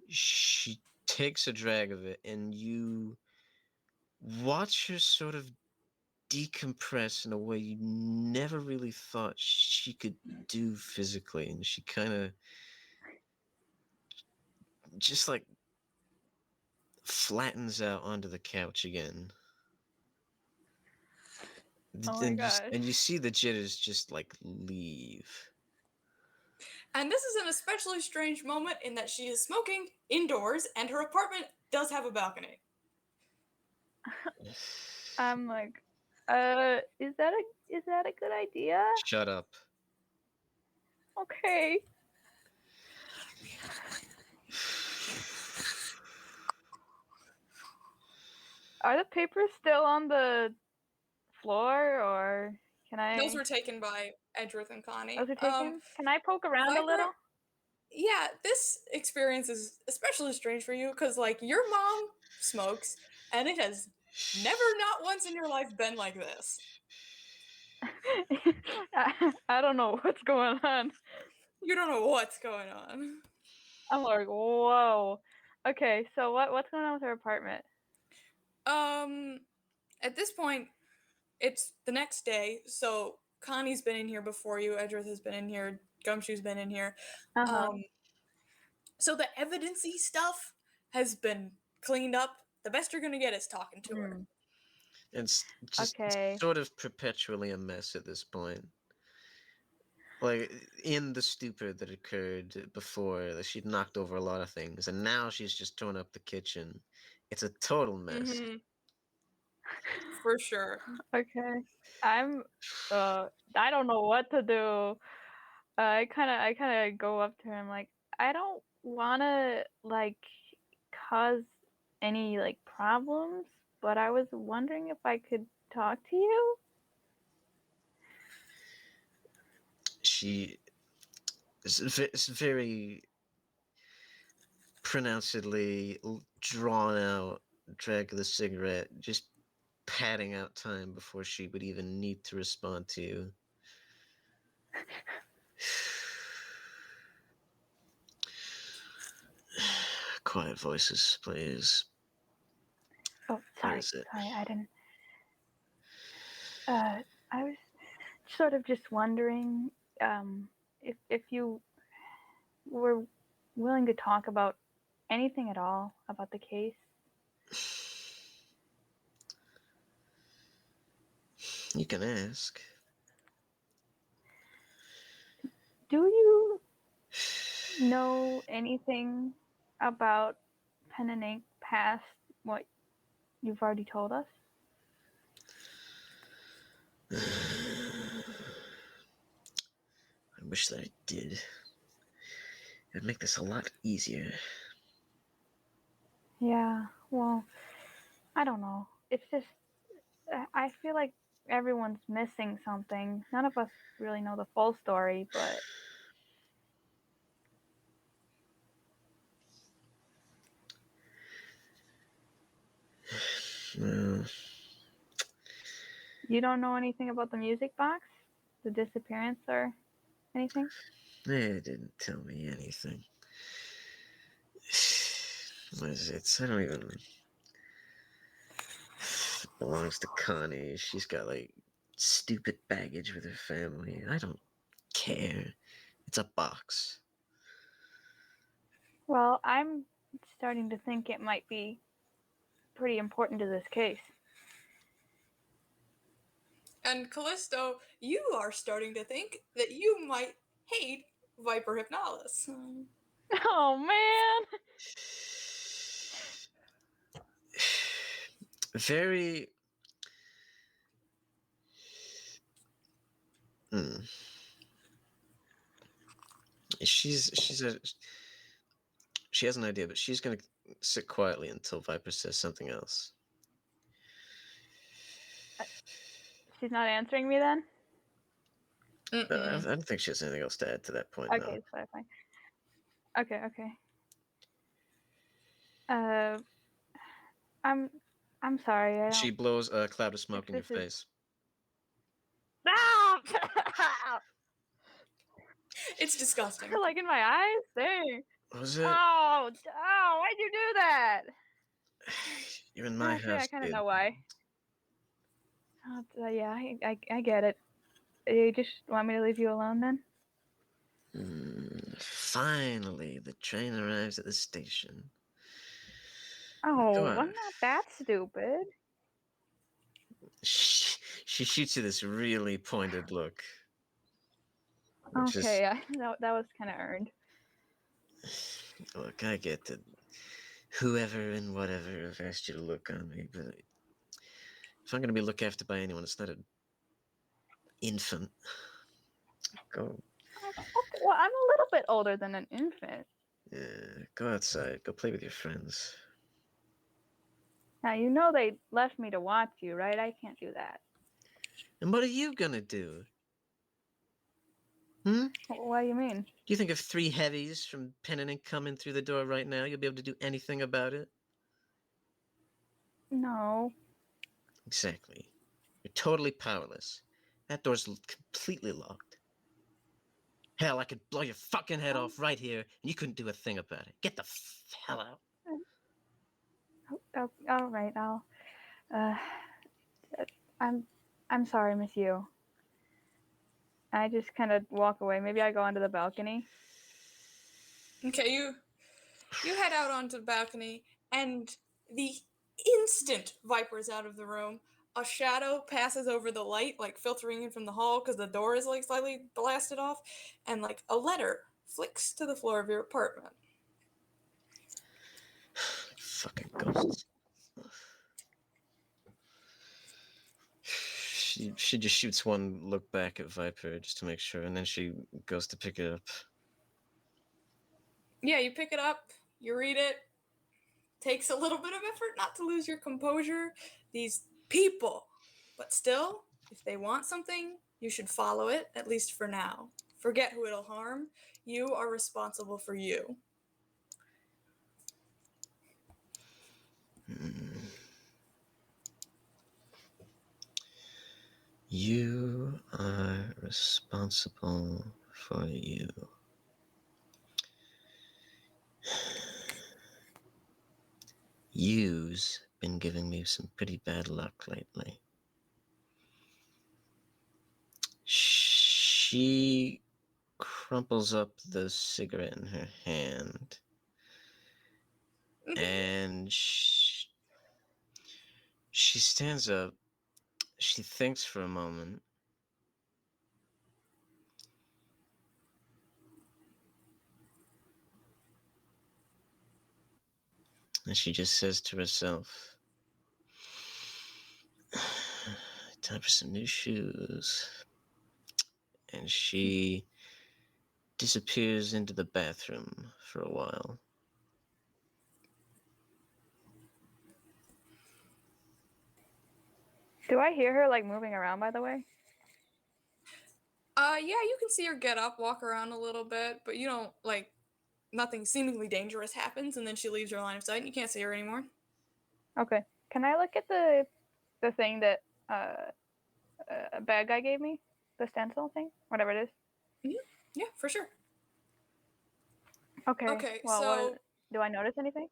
She takes a drag of it, and you watch her sort of decompress in a way you never really thought she could do physically. And she kind of just like flattens out onto the couch again. Oh my gosh. And you see the jitters just like leave. And this is an especially strange moment in that she is smoking indoors and her apartment does have a balcony. I'm like, is that a good idea? Shut up. Okay. Are the papers still on the floor, or can I? Those were taken by Edgeworth and Connie. Those are taken. Can I poke around Viper, a little? Yeah, this experience is especially strange for you because, like, your mom smokes, and it has never, not once in your life, been like this. I don't know what's going on. You don't know what's going on. I'm like, whoa. Okay, so what's going on with her apartment? At this point, it's the next day, so Connie's been in here before you, Edgeworth has been in here, Gumshoe's been in here. So the evidence-y stuff has been cleaned up. The best you're gonna get is talking to her. It's just Okay. sort of perpetually a mess at this point. Like in the stupor that occurred before, she'd knocked over a lot of things, and now she's just torn up the kitchen. It's a total mess. Mm-hmm. For sure. Okay. I don't know what to do. I kind of go up to her. I'm like, I don't want to like cause any like problems, but I was wondering if I could talk to you. She is very pronouncedly drawn out, drag of the cigarette, just padding out time before she would even need to respond to you. Quiet voices, please. Oh, sorry. Sorry, I didn't. I was sort of just wondering if you were willing to talk about anything at all about the case. You can ask. Do you know anything about Pen and Ink past what you've already told us? I wish that I did. It'd make this a lot easier. Yeah, well, I don't know. It's just, I feel like everyone's missing something. None of us really know the full story, but Well, you don't know anything about the music box? The disappearance or anything? they didn't tell me anything. What is it? I don't even. It belongs to Connie. She's got like stupid baggage with her family. I don't care. It's a box. Well, I'm starting to think it might be pretty important to this case. And Callisto, you are starting to think that you might hate Viper Hypnalis. Oh man! Very. Hmm. She has an idea, but she's gonna sit quietly until Viper says something else. She's not answering me then? I don't think she has anything else to add to that point. Okay, so fine. Okay. I'm sorry. I don't. She blows a cloud of smoke in your this is- face. Ah! It's disgusting. Like in my eyes? Dang. Was it? Oh, why'd you do that? You're in my Actually, I house, kind of dude. know why. Yeah, I get it. You just want me to leave you alone then? Finally, the train arrives at the station. Oh, Go I'm on. not that stupid. She shoots you this really pointed look. Which Okay, that was kind of earned. Look, I get that whoever and whatever have asked you to look on me, but if I'm going to be looked after by anyone, it's not an infant. Go. Okay, well, I'm a little bit older than an infant. Yeah, go outside. Go play with your friends. Now, you know they left me to watch you, right? I can't do that. And what are you going to do? Hmm? What do you mean? Do you think if 3 heavies from Pen and Ink come in through the door right now, you'll be able to do anything about it? No. Exactly. You're totally powerless. That door's completely locked. Hell, I could blow your fucking head off right here, and you couldn't do a thing about it. Get the hell out. Oh, all right, I'll. Uh, I'm sorry, Miss Yu. I just kind of walk away. Maybe I go onto the balcony. Okay, you head out onto the balcony, and the instant Viper's out of the room, a shadow passes over the light, like filtering in from the hall because the door is like slightly blasted off, and like a letter flicks to the floor of your apartment. Fucking ghosts. She just shoots one look back at Viper just to make sure, and then she goes to pick it up. Yeah, you pick it up, you read it. Takes a little bit of effort not to lose your composure. These people, but still, if they want something, you should follow it, at least for now. Forget who it'll harm. You are responsible for you. You are responsible for you. You's been giving me some pretty bad luck lately. She crumples up the cigarette in her hand, and she stands up. She thinks for a moment. And she just says to herself, time for some new shoes. And she disappears into the bathroom for a while. Do I hear her like moving around, by the way? Yeah, you can see her get up, walk around a little bit, but you don't like nothing seemingly dangerous happens, and then she leaves your line of sight, and you can't see her anymore. Okay. Can I look at the thing that a bad guy gave me? The stencil thing, whatever it is. Yeah, for sure. Okay. Well, so do I notice anything?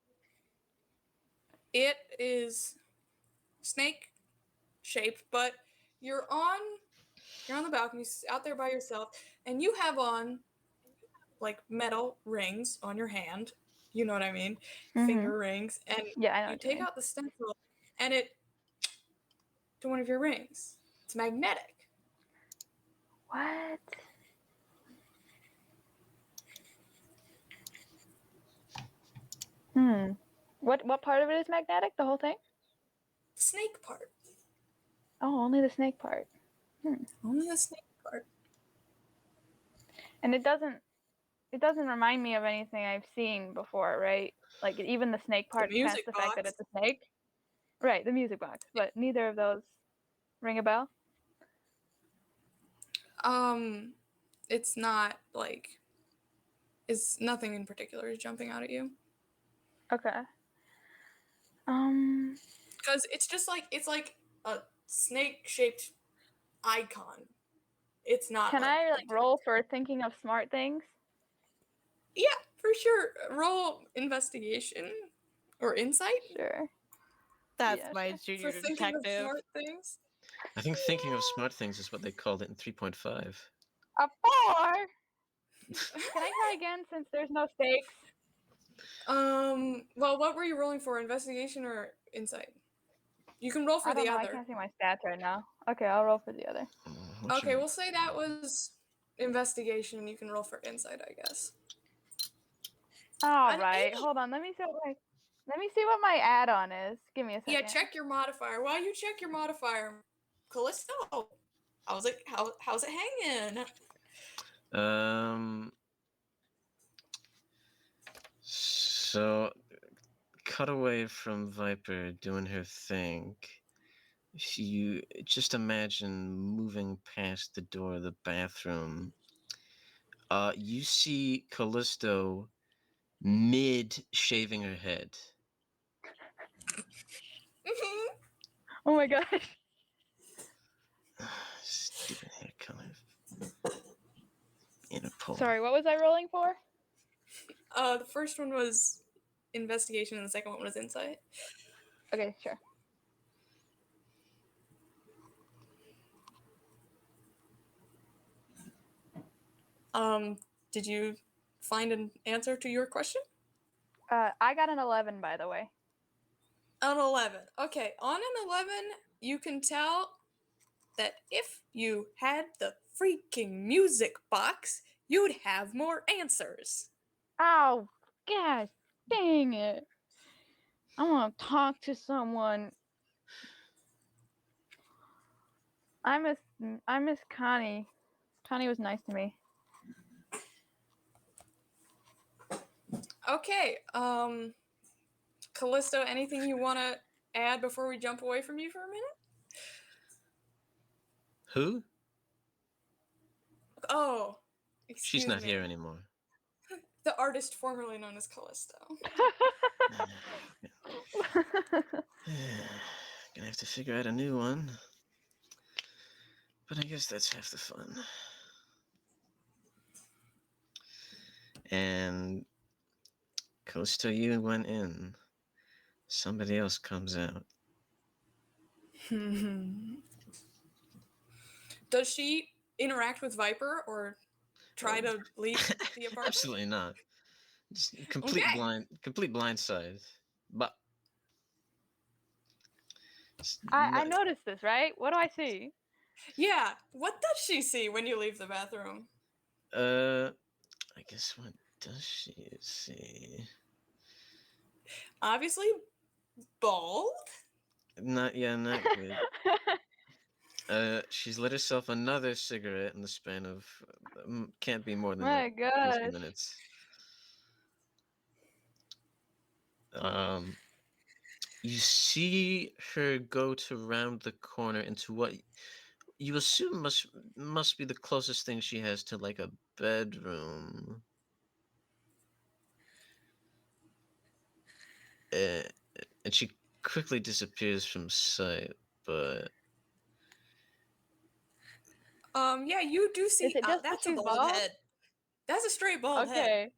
it is snake shaped, but you're on the balcony out there by yourself, and you have on like metal rings on your hand. You know what I mean? Finger rings, and Yeah, I know you what you take mean. out the stencil, and it to one of your rings. It's magnetic. What? What part of it is magnetic? The whole thing? The snake part. Oh, only the snake part. Only the snake part. And it doesn't remind me of anything I've seen before, right? Like even the snake part, The past music the fact that box. it's a snake. Right, the music box. But neither of those ring a bell? It's not like it's nothing in particular is jumping out at you. Okay. Because it's like a snake shaped icon. It's not Can like I like roll for thinking of smart things? Yeah, for sure. Roll investigation or insight Sure. That's Yeah, my sure. junior for thinking of detective. smart things. I think thinking of smart things is what they called it in 3.5. A 4? Can I try again since there's no stakes? Well, what were you rolling for? Investigation or insight? You can roll for I don't the know. I other. can't see my stats right now. Okay, I'll roll for the other. Okay, we'll say that was investigation. You can roll for insight, I guess. All An right, 8. hold on. Let me see what my add-on is. Give me a second. Yeah, check your modifier. While you check your modifier, Callisto, how's it hanging? So cut away from Viper doing her thing. You just imagine moving past the door of the bathroom. You see Callisto mid shaving her head. Oh my gosh. Stupid hair color. Interpol. Sorry, what was I rolling for? The first one was investigation, and the second one was insight. Okay, sure. Did you find an answer to your question? I got an 11, by the way. An 11. Okay, on an 11, you can tell that if you had the freaking music box, you'd have more answers. Oh, gosh, dang it. I want to talk to someone. I miss Connie. Connie was nice to me. Okay, Callisto, anything you want to add before we jump away from you for a minute? Who? Oh, excuse She's not me. here anymore. The artist formerly known as Callisto. Gonna have to figure out a new one. But I guess that's half the fun. And Callisto, you went in. Somebody else comes out. Does she interact with Viper or try to leave the apartment? Absolutely not. Just Okay. complete blindside. But I noticed this, right? What do I see? Yeah. What does she see when you leave the bathroom? I guess what does she see? Obviously, bald. Not good. She's lit herself another cigarette in the span of can't be more than My like 50 gosh. minutes. Um, you see her go to round the corner into what you assume must be the closest thing she has to like a bedroom. Uh, and she quickly disappears from sight, but Yeah, you do see. Is it just that That's a she's bald bald? head. That's a straight bald head.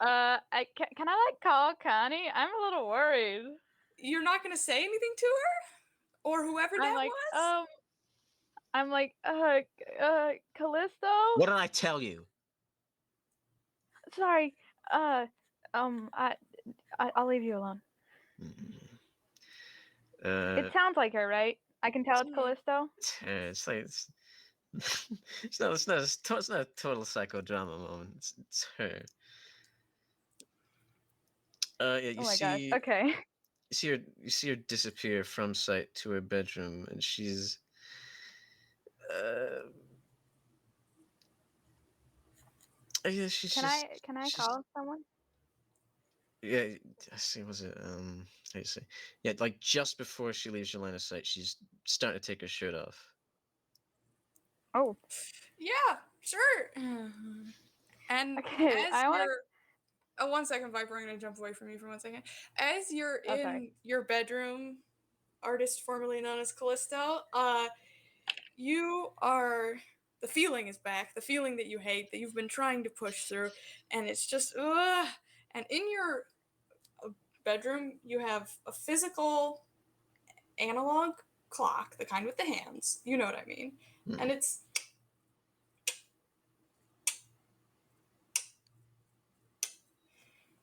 Okay. Can I like call Connie? I'm a little worried. You're not gonna say anything to her, or whoever I'm that like, was. I'm like, Callisto? what did I tell you? Sorry. Uh, I, I'll leave you alone. Mm. It sounds like her, right? I can tell it's Callisto. It's like it's not a total psychodrama moment. It's her. Yeah, Oh my gosh. Okay. you see her disappear from sight to her bedroom, and she's uh yeah, Can I she's call someone? yeah. I see. Was it how you say? Yeah, like just before she leaves your line of sight, she's starting to take her shirt off. Oh. Yeah, sure. And Okay. as I wanna. you're, oh, 1 second, Viper. I'm gonna jump away from you for 1 second. As you're Oh, sorry. in your bedroom, artist formerly known as Callisto, you are. The feeling is back. The feeling that you hate, that you've been trying to push through, and it's just ugh. And in your bedroom, you have a physical analog clock, the kind with the hands. You know what I mean. And it's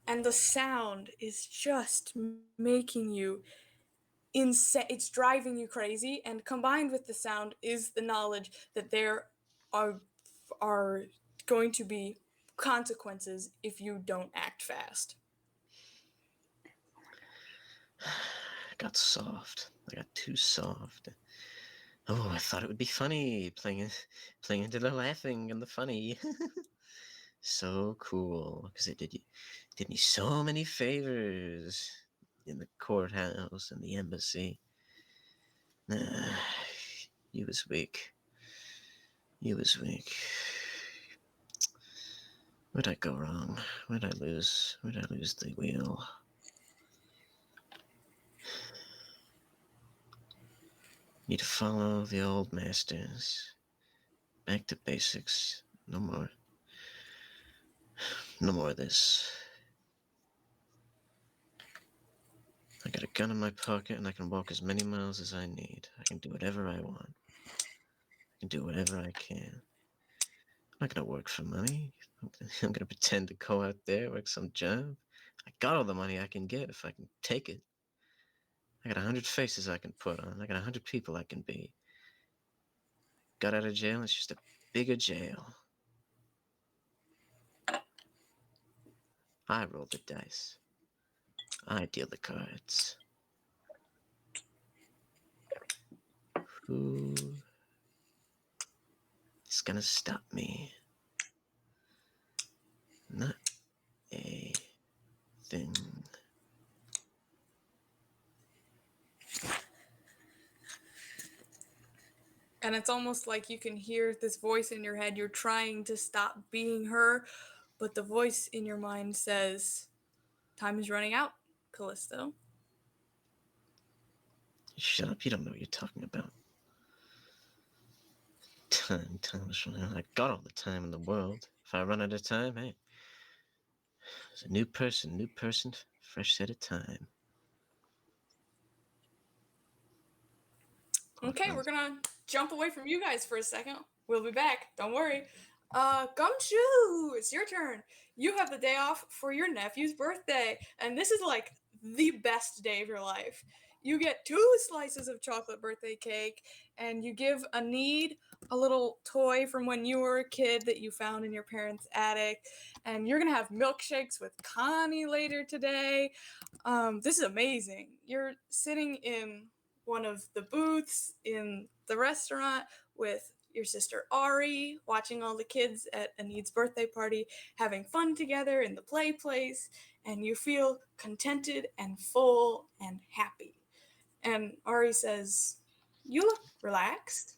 and the sound is just making you insane. It's driving you crazy, and combined with the sound is the knowledge that there are are going to be consequences if you don't act fast. I got soft. I got too soft. Oh, I thought it would be funny playing into the laughing and the funny. So cool because it did me so many favors in the courthouse and the embassy. You was weak. You was weak. Where'd I go wrong? Where'd I lose? Where'd I lose the wheel? Need to follow the old masters. Back to basics. No more. No more of this. I got a gun in my pocket and I can walk as many miles as I need. I can do whatever I want. I can do whatever I can. I'm not gonna work for money. I'm gonna pretend to go out there, work some job. I got all the money I can get if I can take it. I got 100 faces I can put on. I got 100 people I can be. Got out of jail, it's just a bigger jail. I roll the dice. I deal the cards. Who is gonna stop me? Not a thing. And it's almost like you can hear this voice in your head. You're trying to stop being her, but the voice in your mind says, "Time is running out, Callisto." Shut up, you don't know what you're talking about. Time is running out. I got all the time in the world. If I run out of time, hey, it's a new person, fresh set of time. Okay, we're gonna jump away from you guys for a second. We'll be back. Don't worry. Gumshoe, it's your turn. You have the day off for your nephew's birthday, and this is like the best day of your life. You get 2 slices of chocolate birthday cake, and you give Anid a little toy from when you were a kid that you found in your parents' attic, and you're gonna have milkshakes with Connie later today. This is amazing. You're sitting in one of the booths in the restaurant with your sister Ari, watching all the kids at Anid's birthday party, having fun together in the play place, and you feel contented and full and happy. And Ari says, "You look relaxed."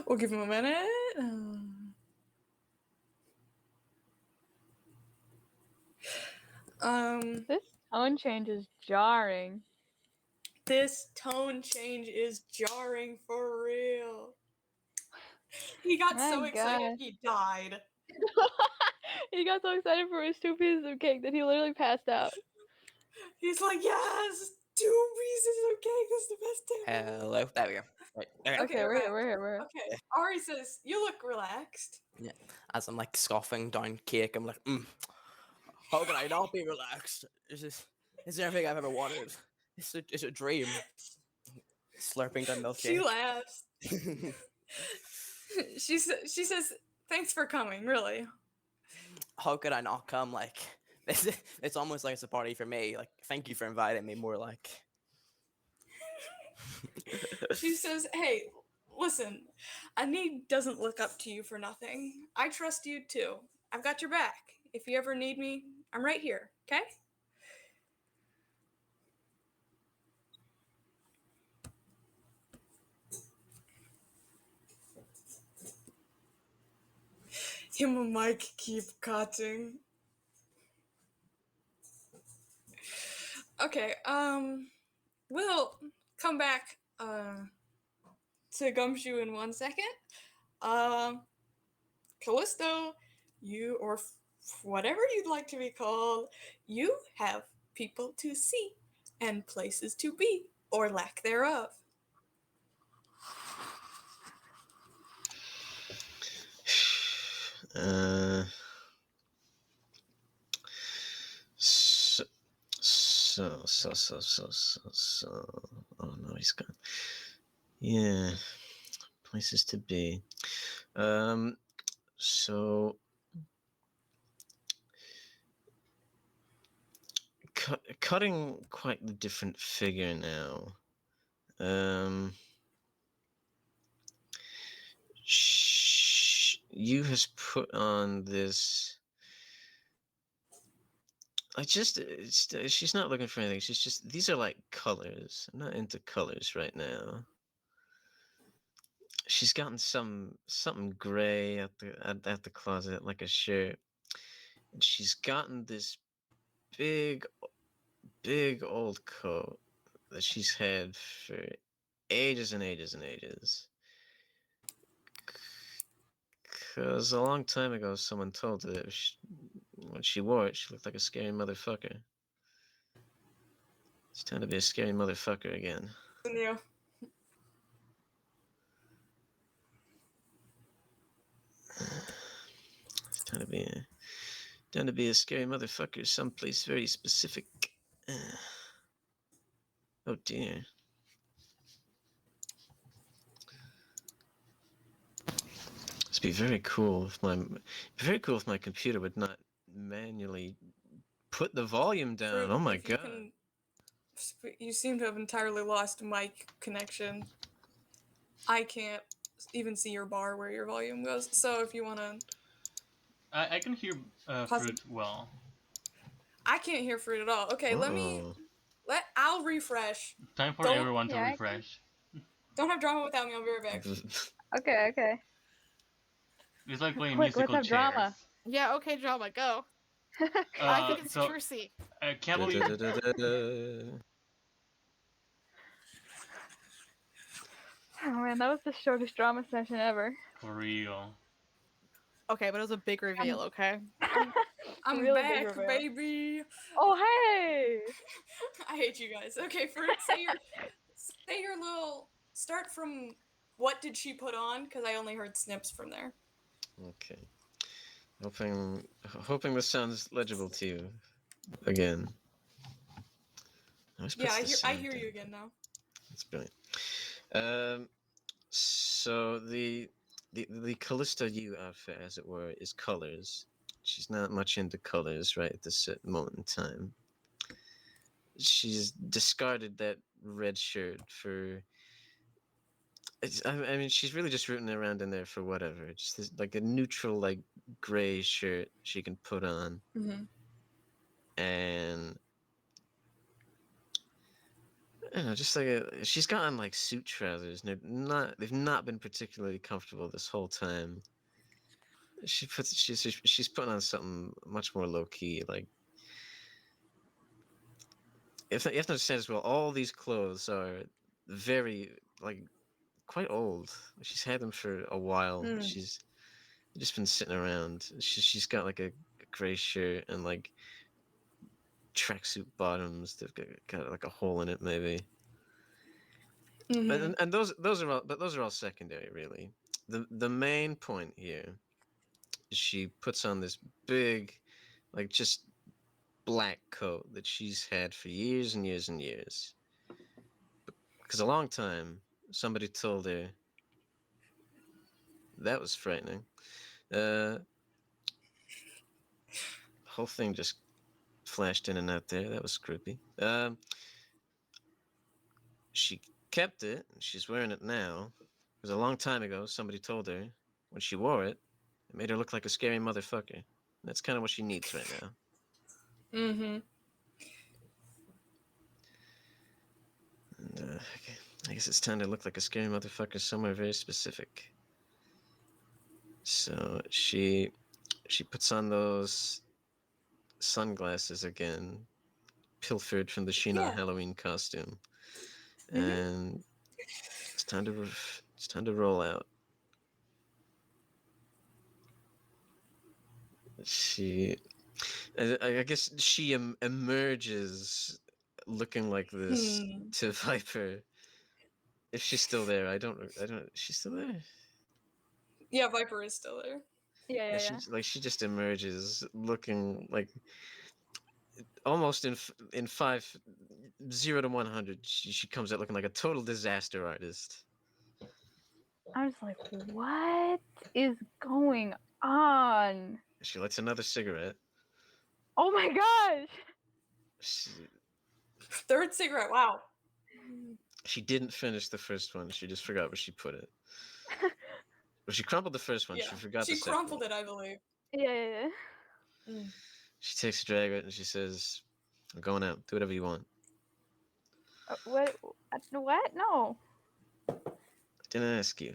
We'll give him a minute. This tone change is jarring. This tone change is jarring for real. He got My so excited God. he died. He got so excited for his 2 pieces of cake that he literally passed out. He's like, yes, 2 pieces of cake. That's the best day. Hello. There we go. Right. Okay. Okay, we're here, we're here, we're here. Okay. Ari says, "You look relaxed." Yeah. As I'm like scoffing down cake, I'm like, how can I not be relaxed? This is everything I've ever wanted. It's a dream. Slurping down milk She cake. laughs. She says, "Thanks for coming, really." How could I not come? Like, it's almost like it's a party for me. Like, thank you for inviting me. More like. She says, "Hey, listen, Anid doesn't look up to you for nothing. I trust you too. I've got your back. If you ever need me, I'm right here, okay?" Him and Mike keep cutting. Okay, we'll come back to Gumshoe in 1 second. Callisto, you, or whatever you'd like to be called, you have people to see and places to be, or lack thereof. So. Oh no, he's gone. Yeah, places to be. So cutting quite the different figure now. You has put on this. She's not looking for anything. She's just, these are like colors. I'm not into colors right now. She's gotten something gray at the closet, like a shirt. And she's gotten this big old coat that she's had for ages and ages and ages. Because a long time ago, someone told her that when she wore it, she looked like a scary motherfucker. It's time to be a scary motherfucker again. You. It's time to be a scary motherfucker someplace very specific. Oh dear. It'd be very cool if my computer would not manually put the volume down. Fruit, Oh my if you god. you seem to have entirely lost mic connection. I can't even see your bar where your volume goes. So if you want to... I can hear Fruit well. I can't hear Fruit at all. Okay, I'll refresh. Time for everyone to Yeah, refresh. Don't have drama without me. I'll be right back. Okay. It's like playing Quick, let's musical have chairs. drama. Yeah, okay, drama, go. I think it's So Trucy. I can't believe Da-da-da-da-da. Oh man, that was the shortest drama session ever. for real. Okay, but it was a big reveal, okay? I'm Really big back, reveal. baby. Oh hey! I hate you guys. Okay, say your little start from what did she put on? Because I only heard snips from there. Okay. Hoping this sounds legible to you again. I always Yeah, puts the I sound hear down. you again now. That's brilliant. So the Callisto YEW outfit, as it were, is colors. She's not much into colors right at this moment in time. She's discarded that red shirt for. I mean, she's really just rooting around in there for whatever. Just this, like a neutral, like gray shirt she can put on, Mm-hmm. and I don't know, just like she's got on like suit trousers. And they've not been particularly comfortable this whole time. She's putting on something much more low key. Like if you have to understand as well, all these clothes are very like quite old. She's had them for a while. Mm. She's just been sitting around. She's got like a gray shirt and like tracksuit bottoms. They've got like a hole in it maybe. Mm-hmm. And those are all secondary really. The main point here is she puts on this big like just black coat that she's had for years and years and years. Because a long time, somebody told her that was frightening. Uh, whole thing just flashed in and out there. That was creepy. She kept it. She's wearing it now. Because a long time ago, somebody told her when she wore it, it made her look like a scary motherfucker. That's kind of what she needs right now. Mm-hmm. And okay, I guess it's time to look like a scary motherfucker somewhere very specific. So she puts on those sunglasses again, pilfered from the Sheena Yeah. Halloween costume, Mm-hmm. and it's time to roll out. She, I guess she emerges looking like this Hmm. to Viper. If she's still there, I don't. She's still there. Yeah, Viper is still there. Yeah, Yeah, yeah, yeah. she just emerges looking like almost in 0 to 100. She comes out looking like a total disaster artist. I'm just like, what is going on? She lights another cigarette. Oh my gosh! She, Third cigarette. Wow. she didn't finish the first one. She just forgot where she put it. Well, she crumpled the first one. Yeah. She forgot the She second crumpled one. it, I believe. Yeah, yeah, yeah. Mm. She takes a drag of it and she says, "I'm going out. Do whatever you want." What? What? No. I didn't ask you.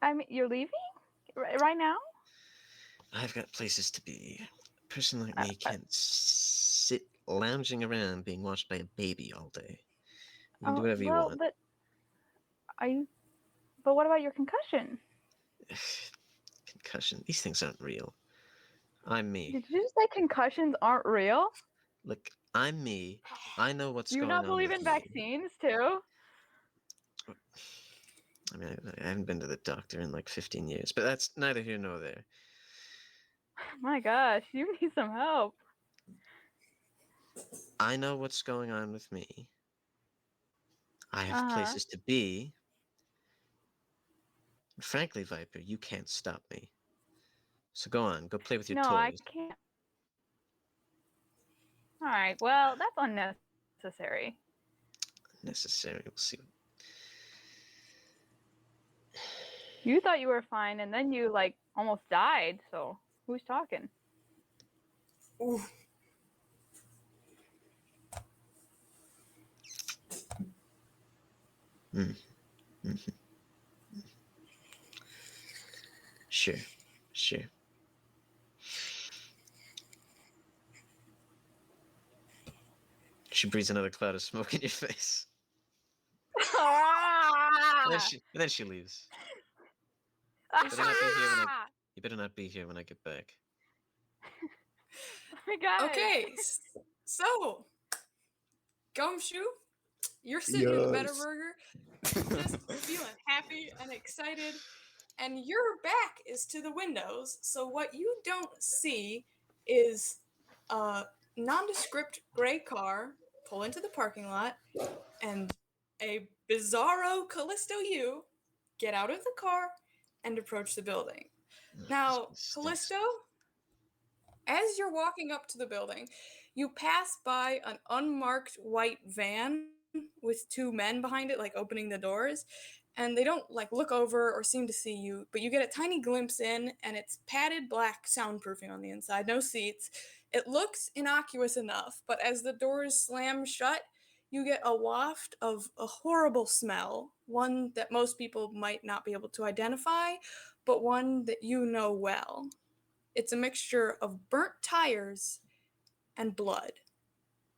I mean, you're leaving right now? I've got places to be. A person like Uh, me can't sit lounging around being watched by a baby all day. You can do oh whatever you well, want. but are you? But what about your concussion? Concussion. These things aren't real. I'm me. Did you just say concussions aren't real? Look, I'm me. I know what's Do you going not on believe with in me. vaccines too? I mean, I haven't been to the doctor in like 15 years, but that's neither here nor there. My gosh, you need some help. I know what's going on with me. I have Uh-huh. places to be. Frankly, Viper, you can't stop me. So go on, go play with your No, I toys. can't. All right. Well, that's unnecessary. Necessary. We'll see. You thought you were fine, and then you like almost died. So who's talking? Ooh. Sure, sure. She breathes another cloud of smoke in your face. Ah! And then she leaves. You Better not be here when I Ah! You better not be here when I get back. Oh my god. Okay, so Gumshoe, you're sitting in the Better Burger, just feeling happy and excited, and your back is to the windows. So what you don't see is a nondescript gray car pull into the parking lot, and a bizarro Callisto Yew get out of the car and approach the building. Now, Stinks. Callisto, as you're walking up to the building, you pass by an unmarked white van with two men behind it, like opening the doors, and they don't like look over or seem to see you, but you get a tiny glimpse in, and it's padded black soundproofing on the inside, no seats. It looks innocuous enough, but as the doors slam shut, you get a waft of a horrible smell, one that most people might not be able to identify, but one that you know well. It's a mixture of burnt tires and blood.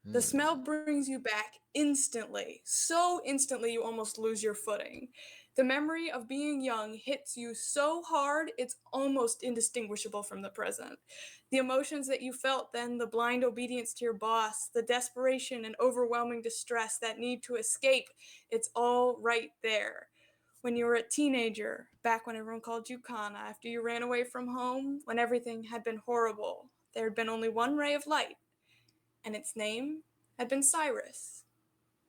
The smell brings you back instantly, so instantly you almost lose your footing. The memory of being young hits you so hard it's almost indistinguishable from the present. The emotions that you felt then, the blind obedience to your boss, the desperation and overwhelming distress, that need to escape, it's all right there. When you were a teenager, back when everyone called you Kana, after you ran away from home, when everything had been horrible, there had been only one ray of light, and its name had been Cyrus,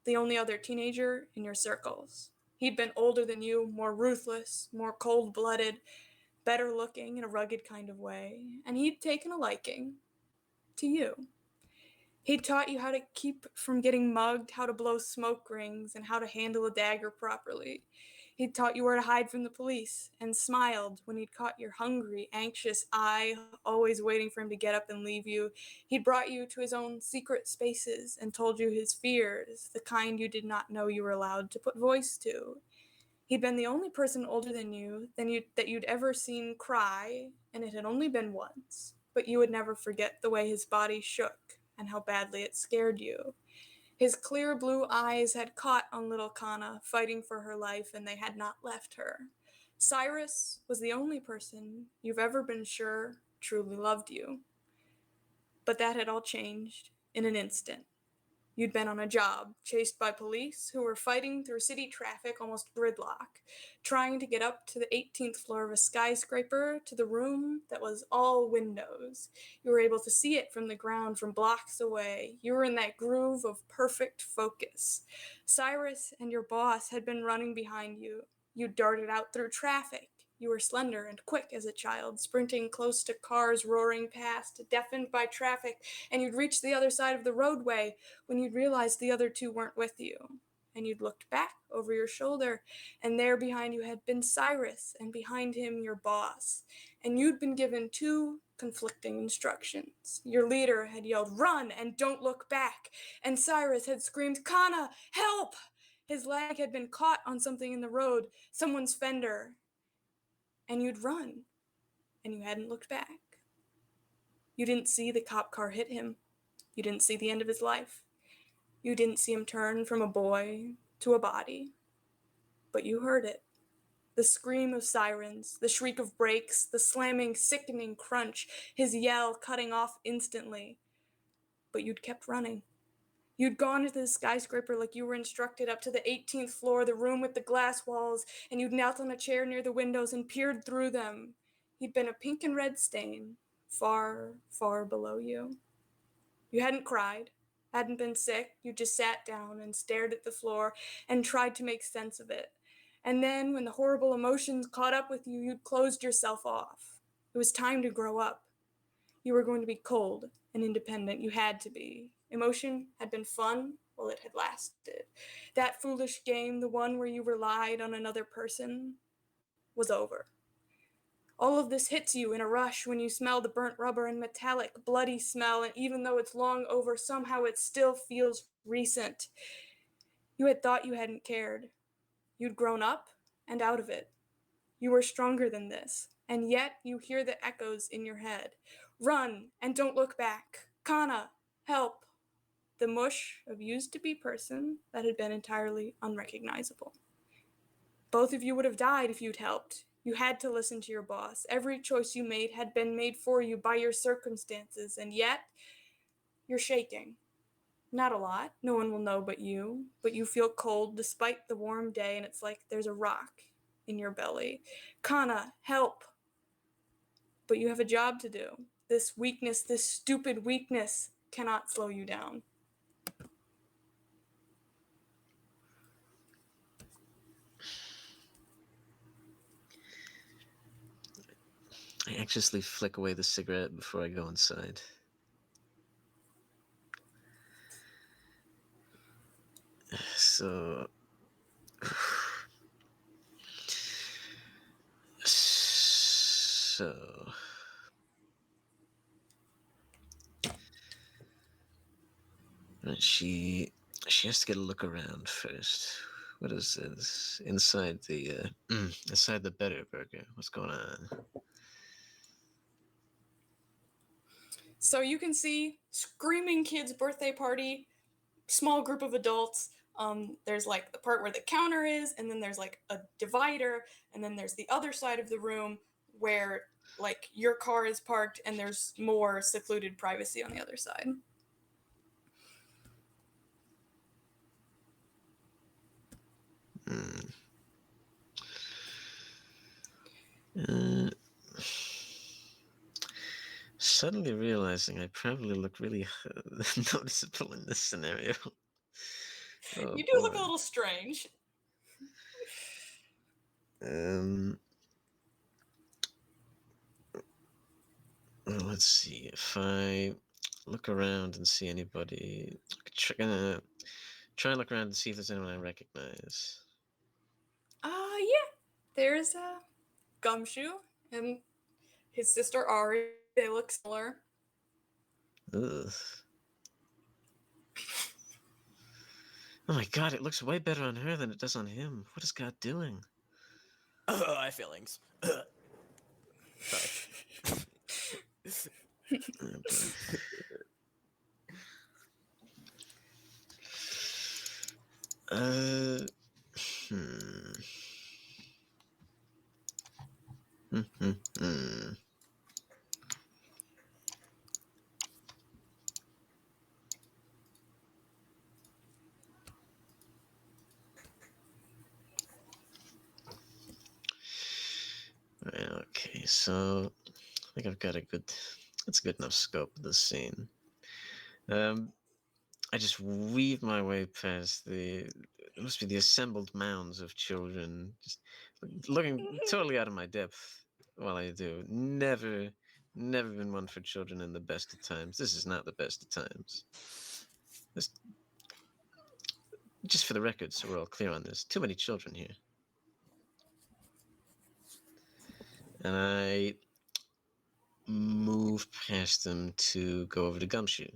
the only other teenager in your circles. He'd been older than you, more ruthless, more cold-blooded, better looking in a rugged kind of way, and he'd taken a liking to you. He'd taught you how to keep from getting mugged, how to blow smoke rings, and how to handle a dagger properly. He'd taught you where to hide from the police, and smiled when he'd caught your hungry, anxious eye, always waiting for him to get up and leave you. He'd brought you to his own secret spaces and told you his fears, the kind you did not know you were allowed to put voice to. He'd been the only person older than you that you'd ever seen cry, and it had only been once, but you would never forget the way his body shook and how badly it scared you. His clear blue eyes had caught on little Kana, fighting for her life, and they had not left her. Cyrus was the only person you've ever been sure truly loved you. But that had all changed in an instant. You'd been on a job, chased by police who were fighting through city traffic, almost gridlock, trying to get up to the 18th floor of a skyscraper to the room that was all windows. You were able to see it from the ground from blocks away. You were in that groove of perfect focus. Cyrus and your boss had been running behind you. You darted out through traffic. You were slender and quick as a child, sprinting close to cars roaring past, deafened by traffic, and you'd reach the other side of the roadway when you'd realized the other two weren't with you. And you'd looked back over your shoulder, and there behind you had been Cyrus, and behind him your boss. And you'd been given two conflicting instructions. Your leader had yelled, "Run and don't look back," and Cyrus had screamed, "Kana, help!" His leg had been caught on something in the road, someone's fender, and you'd run, and you hadn't looked back. You didn't see the cop car hit him. You didn't see the end of his life. You didn't see him turn from a boy to a body, but you heard it. The scream of sirens, the shriek of brakes, the slamming, sickening crunch, his yell cutting off instantly. But you'd kept running. You'd gone into the skyscraper like you were instructed, up to the 18th floor, the room with the glass walls, and you'd knelt on a chair near the windows and peered through them. He'd been a pink and red stain, far, far below you. You hadn't cried, hadn't been sick, you just sat down and stared at the floor and tried to make sense of it. And then, when the horrible emotions caught up with you, you'd closed yourself off. It was time to grow up. You were going to be cold and independent. You had to be. Emotion had been fun while it had lasted. That foolish game, the one where you relied on another person, was over. All of this hits you in a rush when you smell the burnt rubber and metallic, bloody smell, and even though it's long over, somehow it still feels recent. You had thought you hadn't cared. You'd grown up and out of it. You were stronger than this, and yet you hear the echoes in your head. Run and don't look back. Kana, help. the mush of used-to-be person that had been entirely unrecognizable. Both of you would have died if you'd helped. You had to listen to your boss. Every choice you made had been made for you by your circumstances, and yet you're shaking. Not a lot. No one will know but you feel cold despite the warm day, and it's like there's a rock in your belly. Kana, help! But you have a job to do. This weakness, this stupid weakness, cannot slow you down. I anxiously flick away the cigarette before I go inside. So... So... She has to get a look around first. What is this? Inside the Better Burger. What's going on? So you can see screaming kids' birthday party, small group of adults. There's like the part where the counter is, and then there's like a divider, and then there's the other side of the room where like your car is parked, and there's more secluded privacy on the other side. Suddenly realizing I probably look really noticeable in this scenario. Oh, You do look a little strange. Well, let's see. If I look around and see anybody, gonna try and look around and see if there's anyone I recognize. Yeah. There's Gumshoe and his sister Ari. They look similar. Ugh. Oh my god, it looks way better on her than it does on him. What is God doing? I have feelings. Sorry. Oh, boy. Hmm. Okay, so I think I've got that's a good enough scope of the scene. I just weave my way past it must be the assembled mounds of children, just looking totally out of my depth while I do. Never been one for children in the best of times. This is not the best of times. This, just for the record, so we're all clear on this, too many children here. And I move past them to go over to Gumshoe.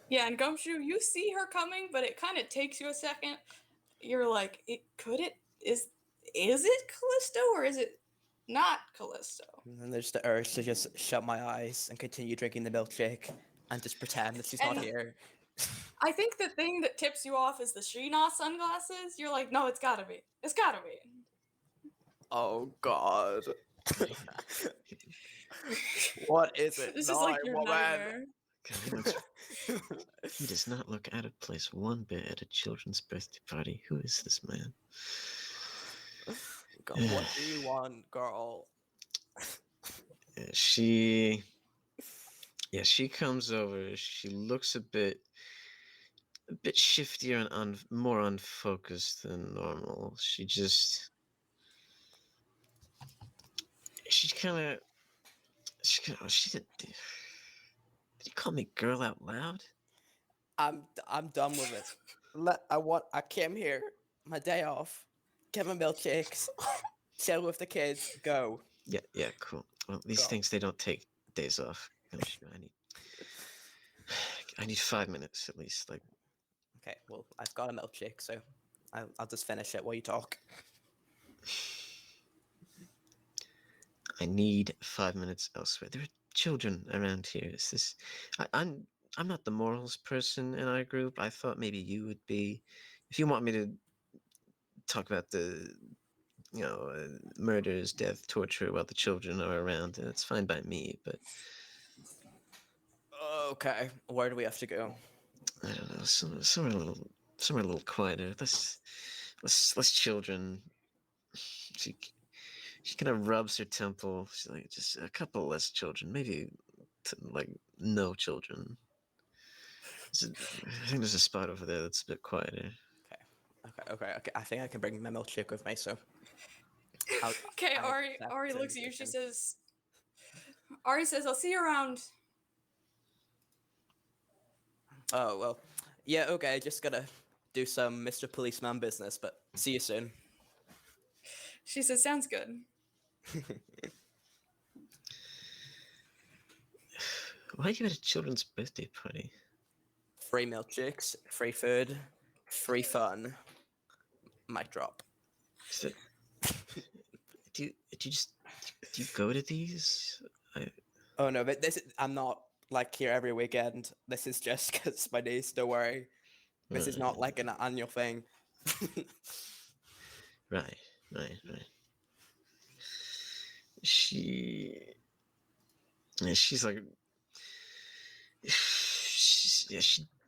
Yeah, and Gumshoe, you see her coming, but it kind of takes you a second. You're like, is it Callisto or is it not Callisto? And then there's the urge to just shut my eyes and continue drinking the milkshake and just pretend that she's not And here. I think the thing that tips you off is the Sheena sunglasses. You're like, no, it's gotta be. It's gotta be. Oh God. What is it? This is like your nightmare. God, he does not look out of place one bit at a children's birthday party. Who is this man? God, what do you want, girl? She comes over. She looks a bit shiftier and more unfocused than normal. She kind of she did you call me girl out loud? I'm done with it. I came here, my day off, get my milkshakes, chill with the kids, go. Yeah, cool. Well, these things, they don't take days off. I need 5 minutes at least. Like, Okay, well, I've got a milkshake, so I'll just finish it while you talk. I need 5 minutes elsewhere. There are children around here. I'm I'm not the morals person in our group. I thought maybe you would be. If you want me to talk about the murders, death, torture while the children are around, it's fine by me. But Okay, where do we have to go? I don't know, somewhere a little quieter. Less children. She she kind of rubs her temple. She's like, just a couple less children, maybe like no children. I think there's a spot over there that's a bit quieter. Okay. I think I can bring my milkshake with me. So Okay, I Ari. accept Ari the looks at you. She invitation. says, "Ari says I'll see you around." Oh well, yeah. Okay, just gotta do some Mr. Policeman business. But see you soon. She says, "Sounds good." Why are you at a children's birthday party? Free milkshakes, free food, free fun. Mic drop. Is that, do you go to these? Oh no, but I'm not like here every weekend. This is just because my niece. Don't worry. This is not like an annual thing. Right. She, yeah, she's like,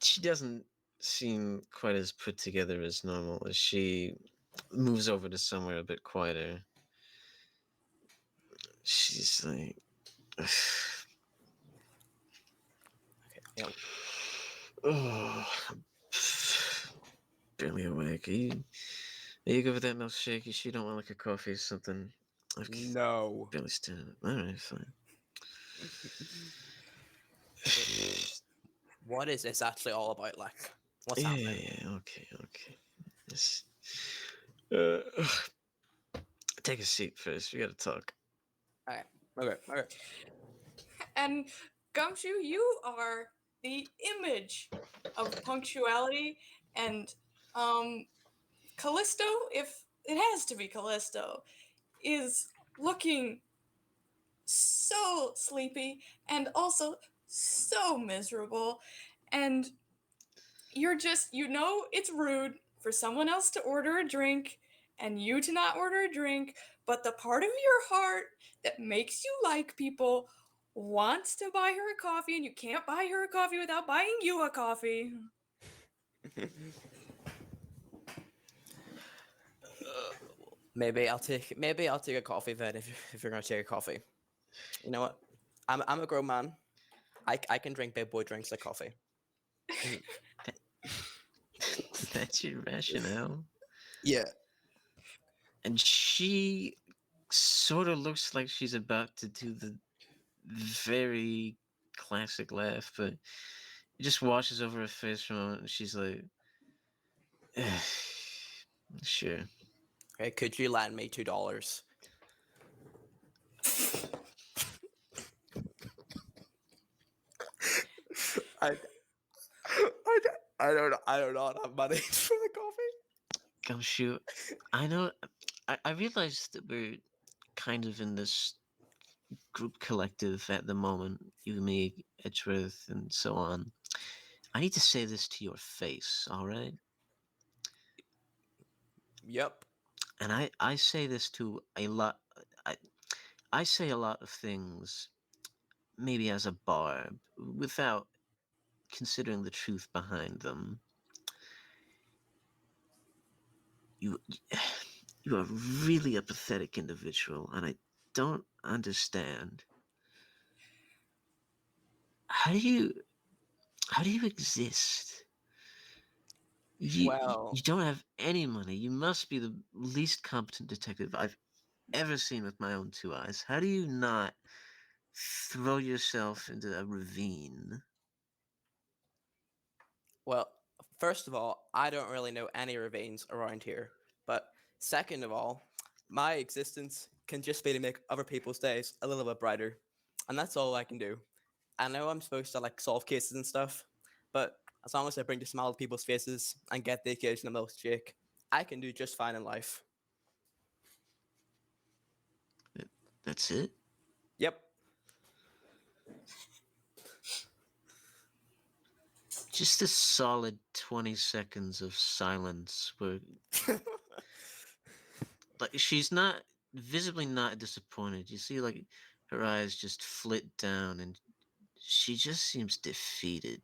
she doesn't seem quite as put together as normal. As she moves over to somewhere a bit quieter, she's like, Yeah. oh, barely awake. Are you good with that milkshake? You sure don't want like a coffee or something? I've No. barely standing up. All right, fine. What is this actually all about? Like, what's Yeah, happening? okay. Yes. Uh, take a seat first. We gotta talk. Okay. And Gumshoe, you are the image of punctuality, and Callisto, if it has to be Callisto, is looking so sleepy and also so miserable. And you're just, it's rude for someone else to order a drink and you to not order a drink, but the part of your heart that makes you like people wants to buy her a coffee, and you can't buy her a coffee without buying you a coffee. Maybe I'll take a coffee then if you're gonna take a coffee. You know what? I'm a grown man. I can drink big boy drinks like coffee. That's your rationale. Yeah. And she sort of looks like she's about to do the very classic laugh, but it just washes over her face for a moment, and she's like, sure. Okay, could you lend me $2? I, I do not have money for the coffee. Gumshoe, I know. I realized that we're kind of in this group collective at the moment. You, me, Edgeworth, and so on. I need to say this to your face, all right? Yep. And I say this to a lot. I, I say a lot of things, maybe as a barb, without considering the truth behind them. You, you are really a pathetic individual, and I don't understand. How do you exist? Well, You don't have any money. You must be the least competent detective I've ever seen with my own two eyes. How do you not throw yourself into a ravine? well, first of all, I don't really know any ravines around here. But second of all, my existence can just be to make other people's days a little bit brighter. And that's all I can do. I know I'm supposed to like solve cases and stuff, but as long as I bring the smile to people's faces and get the occasional milkshake, I can do just fine in life. That's it? Yep. Just a solid 20 seconds of silence where, like, she's not visibly not disappointed. You see, like, her eyes just flit down and she just seems defeated.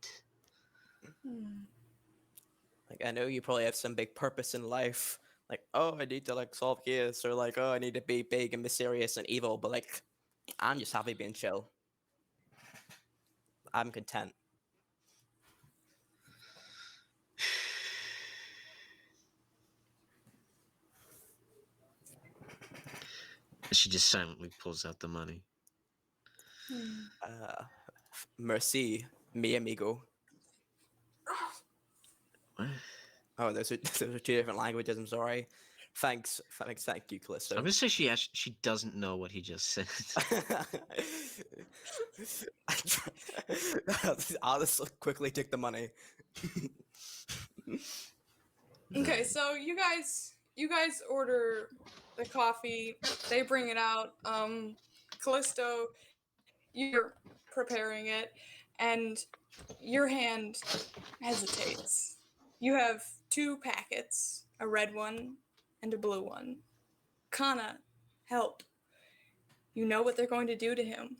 Like, I know you probably have some big purpose in life. Like, oh, I need to like solve this, or like, oh, I need to be big and mysterious and evil. But like, I'm just happy being chill. I'm content. She just silently pulls out the money. Merci, mi amigo. What? Oh, those are those are two different languages. I'm sorry. Thanks, thank you, I'm Callisto. gonna say she doesn't know what he just said. I'll just quickly take the money. Okay, so you guys order the coffee. They bring it out. Callisto, you're preparing it, and your hand hesitates. You have two packets, a red one and a blue one. Kana, help. You know what they're going to do to him.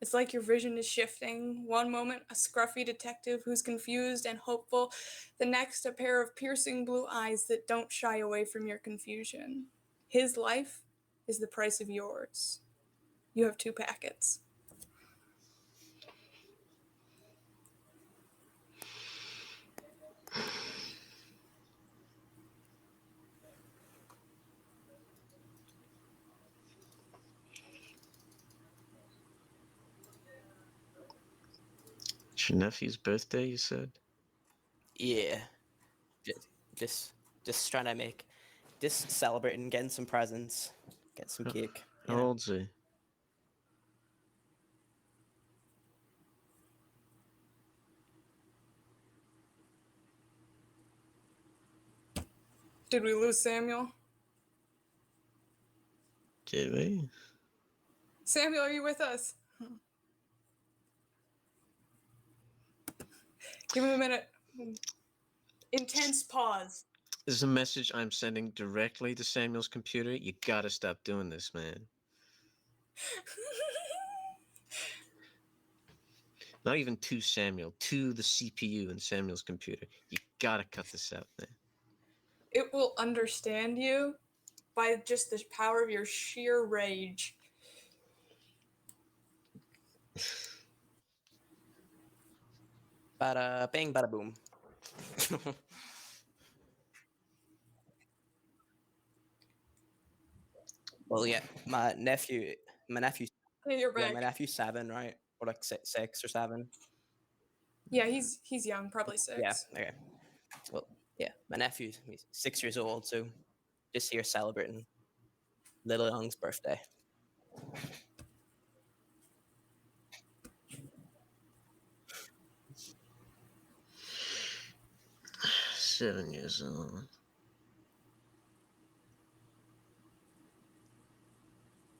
It's like your vision is shifting. One moment, a scruffy detective who's confused and hopeful. The next, a pair of piercing blue eyes that don't shy away from your confusion. His life is the price of yours. You have two packets. It's your nephew's birthday, you said? Yeah, just, just, just trying to just celebrating, getting some presents, get some cake. How old's he? Did we lose Samuel? Did we? Samuel, are you with us? Give him a minute. Intense pause. This is a message I'm sending directly to Samuel's computer. You gotta stop doing this, man. Not even to Samuel, to the CPU in Samuel's computer. You gotta cut this out, man. It will understand you by just the power of your sheer rage. Bada bing, bada boom. Well, yeah, my nephew's Hey, you're back. my nephew's 7, right? Or like 6 or 7. Yeah, he's young, probably 6. Yeah. Okay. Well, yeah, he's 6 years old, so just here celebrating little Young's birthday. Seven years old.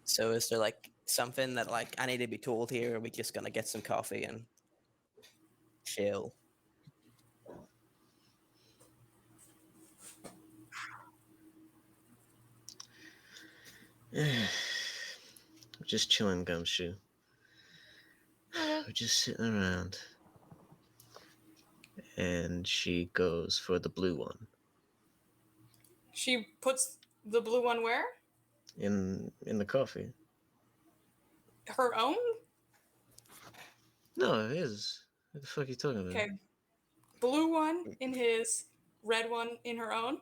So is there like something that like I need to be told here? Or are we just gonna get some coffee and chill? We're just chilling, Gumshoe. We're just sitting around. And she goes for the blue one. She puts the blue one where? In the coffee. Her own? No, it is. What the fuck are you talking about? Okay. Blue one in his, red one in her own.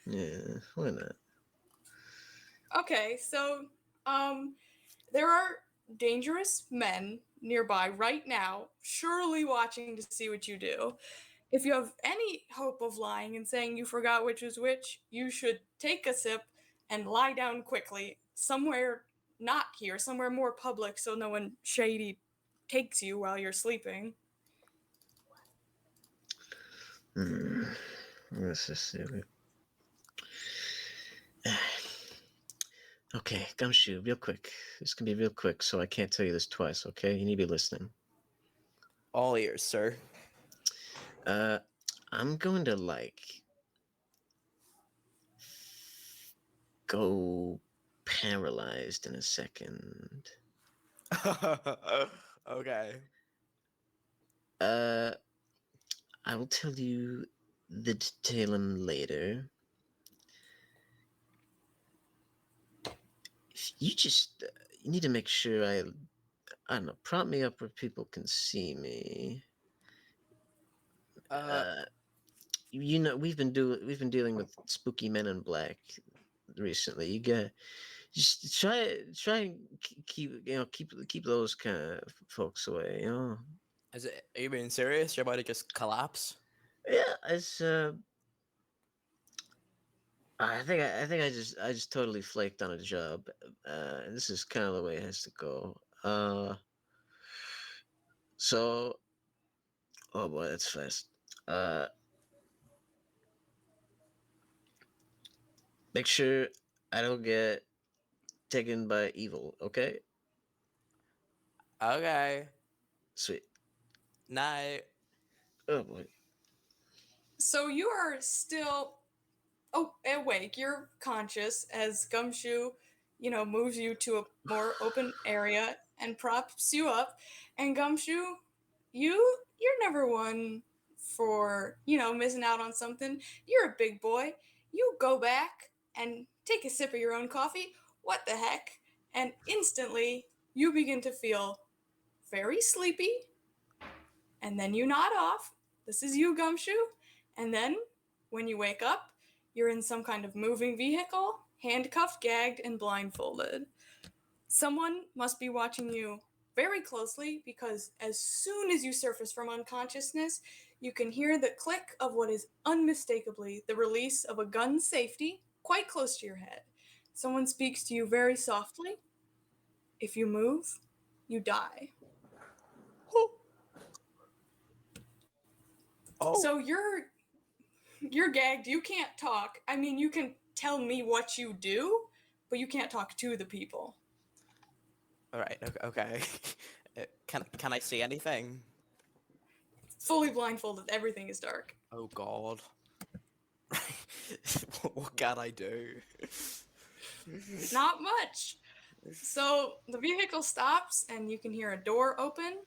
Yeah, why not? Okay, so there are dangerous men nearby right now, surely watching to see what you do. If you have any hope of lying and saying you forgot which is which, you should take a sip and lie down quickly, somewhere not here, somewhere more public so no one shady takes you while you're sleeping. Let's just see. Okay, Gumshoe, real quick. This can be real quick, so I can't tell you this twice, okay? You need to be listening. All ears, sir. Uh, I'm going to like go paralyzed in a second. Okay. Uh, I will tell you the detail later. You just you need to make sure I don't know, prop me up where people can see me. Uh, Uh, we've been dealing with spooky men in black recently. You got just try and keep keep those kind of folks away. You know. are you being serious? You're about to just collapse? Yeah, it's I think I just totally flaked on a job. This is kind of the way it has to go. So oh boy, that's fast. Uh, make sure I don't get taken by evil. Okay, Okay. sweet. Night. Oh boy. So you are still awake. You're conscious as Gumshoe, moves you to a more open area and props you up. And Gumshoe, you're never one for, missing out on something. You're a big boy. You go back and take a sip of your own coffee. What the heck? And instantly you begin to feel very sleepy, and then you nod off. This is you, Gumshoe. And then, when you wake up, you're in some kind of moving vehicle, handcuffed, gagged, and blindfolded. Someone must be watching you very closely because as soon as you surface from unconsciousness, you can hear the click of what is unmistakably the release of a gun safety quite close to your head. Someone speaks to you very softly. If you move, you die. Oh. So you're gagged. You can't talk. I mean, you can tell me what you do, but you can't talk to the people. All right. Okay. Can I see anything? Fully blindfolded, everything is dark. Oh God. What can I do? Not much. So the vehicle stops, and you can hear a door open,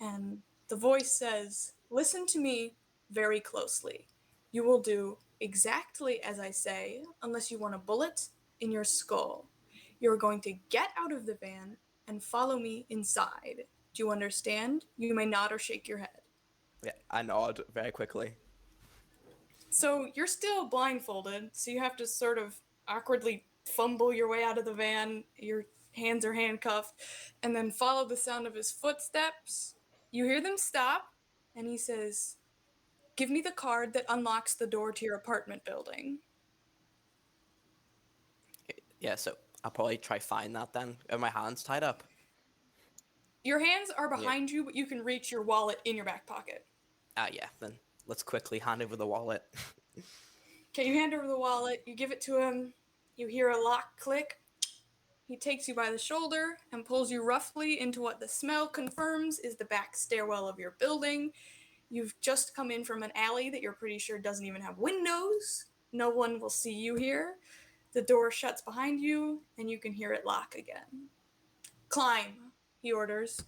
and the voice says, "Listen to me very closely. You will do exactly as I say, unless you want a bullet in your skull. You're going to get out of the van and follow me inside. Do you understand? You may nod or shake your head." Yeah, I nod very quickly. So you're still blindfolded, so you have to sort of awkwardly fumble your way out of the van. Your hands are handcuffed, and then follow the sound of his footsteps. You hear them stop, and he says, "Give me the card that unlocks the door to your apartment building." Yeah, so I'll probably try find that then. Are my hands tied up? Your hands are Yeah. behind you, but you can reach your wallet in your back pocket. Yeah. Then let's quickly hand over the wallet. Okay, you hand over the wallet, you give it to him, you hear a lock click. He takes you by the shoulder and pulls you roughly into what the smell confirms is the back stairwell of your building. You've just come in from an alley that you're pretty sure doesn't even have windows. No one will see you here. The door shuts behind you, and you can hear it lock again. "Climb," he orders.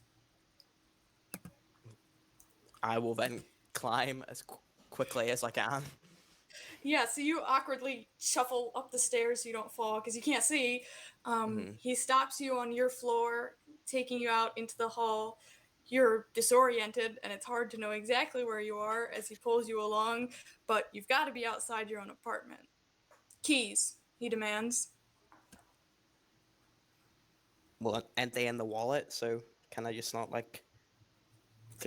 I will then climb as quickly as I can. Yeah, so you awkwardly shuffle up the stairs so you don't fall because you can't see. He stops you on your floor, taking you out into the hall. You're disoriented, and it's hard to know exactly where you are as he pulls you along, but you've got to be outside your own apartment. "Keys," he demands. Well, aren't they in the wallet? So can I just not like?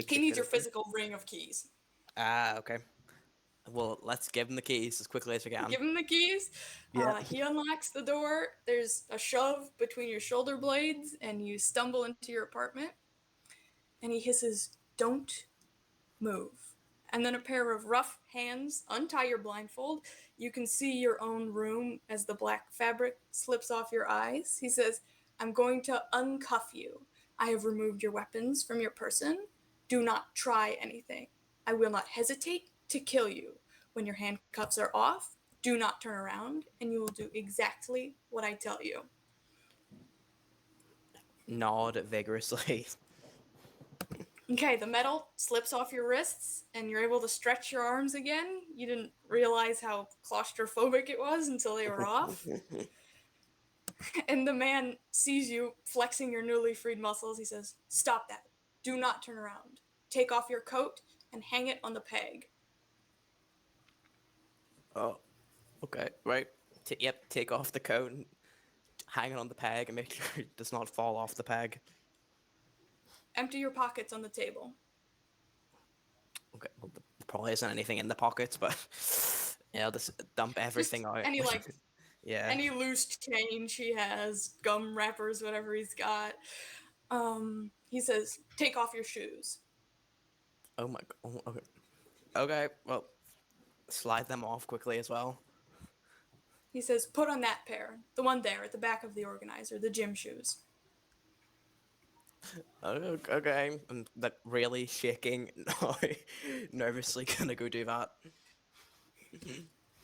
He needs your physical ring of keys. Okay. Well, let's give him the keys as quickly as we can. Give him the keys. Yeah. He unlocks the door. There's a shove between your shoulder blades, and you stumble into your apartment. And he hisses, "Don't move." And then a pair of rough hands untie your blindfold. You can see your own room as the black fabric slips off your eyes. He says, "I'm going to uncuff you. I have removed your weapons from your person. Do not try anything." I will not hesitate to kill you. When your handcuffs are off, do not turn around, and you will do exactly what I tell you. Nod vigorously. Okay, the metal slips off your wrists, and you're able to stretch your arms again. You didn't realize how claustrophobic it was until they were off. And the man sees you flexing your newly freed muscles. He says, "Stop that. Do not turn around. Take off your coat and hang it on the peg." Oh, okay, right. Yep, take off the coat and hang it on the peg and make sure it does not fall off the peg. Empty your pockets on the table. Okay, well, there probably isn't anything in the pockets, but yeah, I'll just dump everything Just out. any like Yeah. any loose change he has, gum wrappers, whatever he's got. He says, "Take off your shoes." Oh my god. Oh, okay. Okay, well, slide them off quickly as well. He says, "Put on that pair, the one there at the back of the organizer, the gym shoes." Okay, I'm like really shaking now, nervously gonna go do that.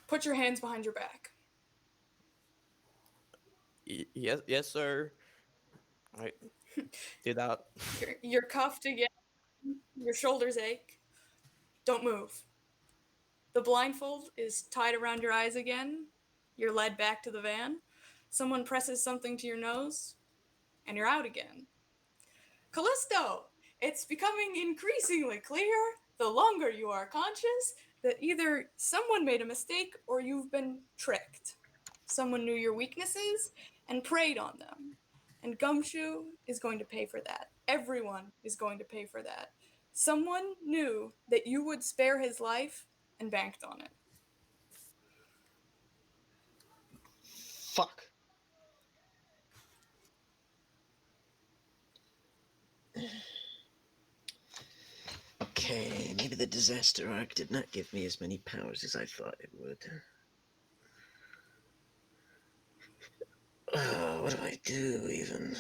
Put your hands behind your back. Yes, yes, sir. Right, do that. You're cuffed again. Your shoulders ache. Don't move. The blindfold is tied around your eyes again. You're led back to the van. Someone presses something to your nose, and you're out again. Callisto! It's becoming increasingly clear, the longer you are conscious, that either someone made a mistake or you've been tricked. Someone knew your weaknesses and preyed on them. And Gumshoe is going to pay for that. Everyone is going to pay for that. Someone knew that you would spare his life and banked on it. Fuck. Okay, maybe the disaster arc did not give me as many powers as I thought it would. What do I do even?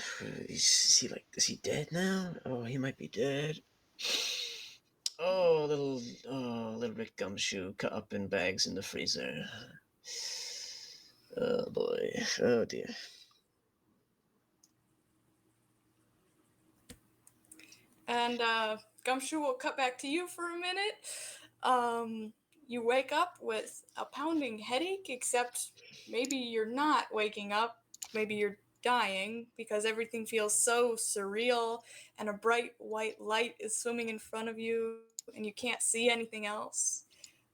Is he dead now? Oh, he might be dead. Oh, little Rick Gumshoe cut up in bags in the freezer. Oh boy. Oh dear. And Gumshoe will cut back to you for a minute. You wake up with a pounding headache, except maybe you're not waking up. Maybe you're dying because everything feels so surreal, and a bright white light is swimming in front of you, and you can't see anything else.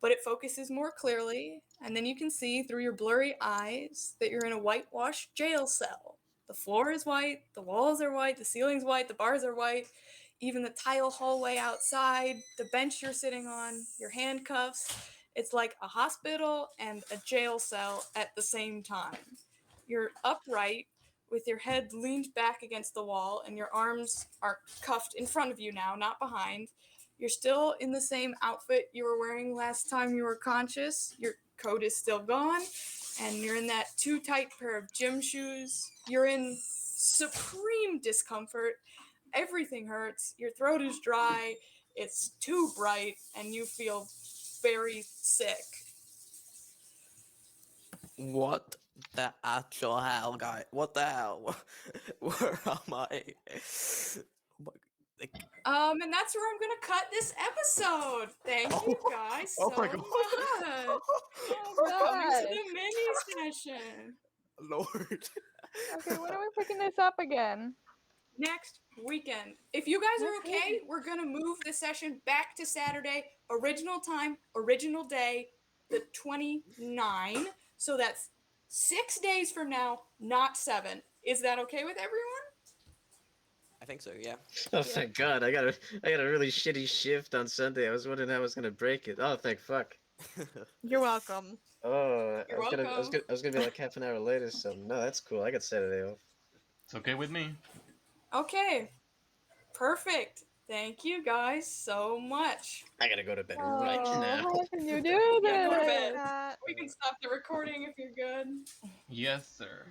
But it focuses more clearly, and then you can see through your blurry eyes that you're in a whitewashed jail cell. The floor is white, the walls are white, the ceiling's white, the bars are white, even the tile hallway outside, the bench you're sitting on, your handcuffs. It's like a hospital and a jail cell at the same time. You're upright with your head leaned back against the wall, and your arms are cuffed in front of you now, not behind. You're still in the same outfit you were wearing last time you were conscious. Your coat is still gone, and you're in that too tight pair of gym shoes. You're in supreme discomfort. Everything hurts. Your throat is dry. It's too bright, and you feel very sick. What the actual hell, guy? What the hell? Where am I? Like, And that's where I'm gonna cut this episode. Thank you guys oh so my God. much Oh for coming to god. the mini session. Lord. Okay, when are we picking this up again? Next weekend. If you guys are Next okay, weekend. we're gonna move the session back to Saturday, original time, original day, the 29. So that's 6 days from now, not 7. Is that okay with everyone? I think so, yeah. Oh, thank God! I got a really shitty shift on Sunday. I was wondering how I was gonna break it. Oh, thank fuck. You're welcome. Oh, You're welcome. I was gonna be like half an hour later. So no, that's cool. I got Saturday off. It's okay with me. Okay. Perfect. Thank you guys so much. I gotta go to bed right Oh, now. how can you do Yeah, go to this? bed. We can stop the recording if you're good. Yes, sir.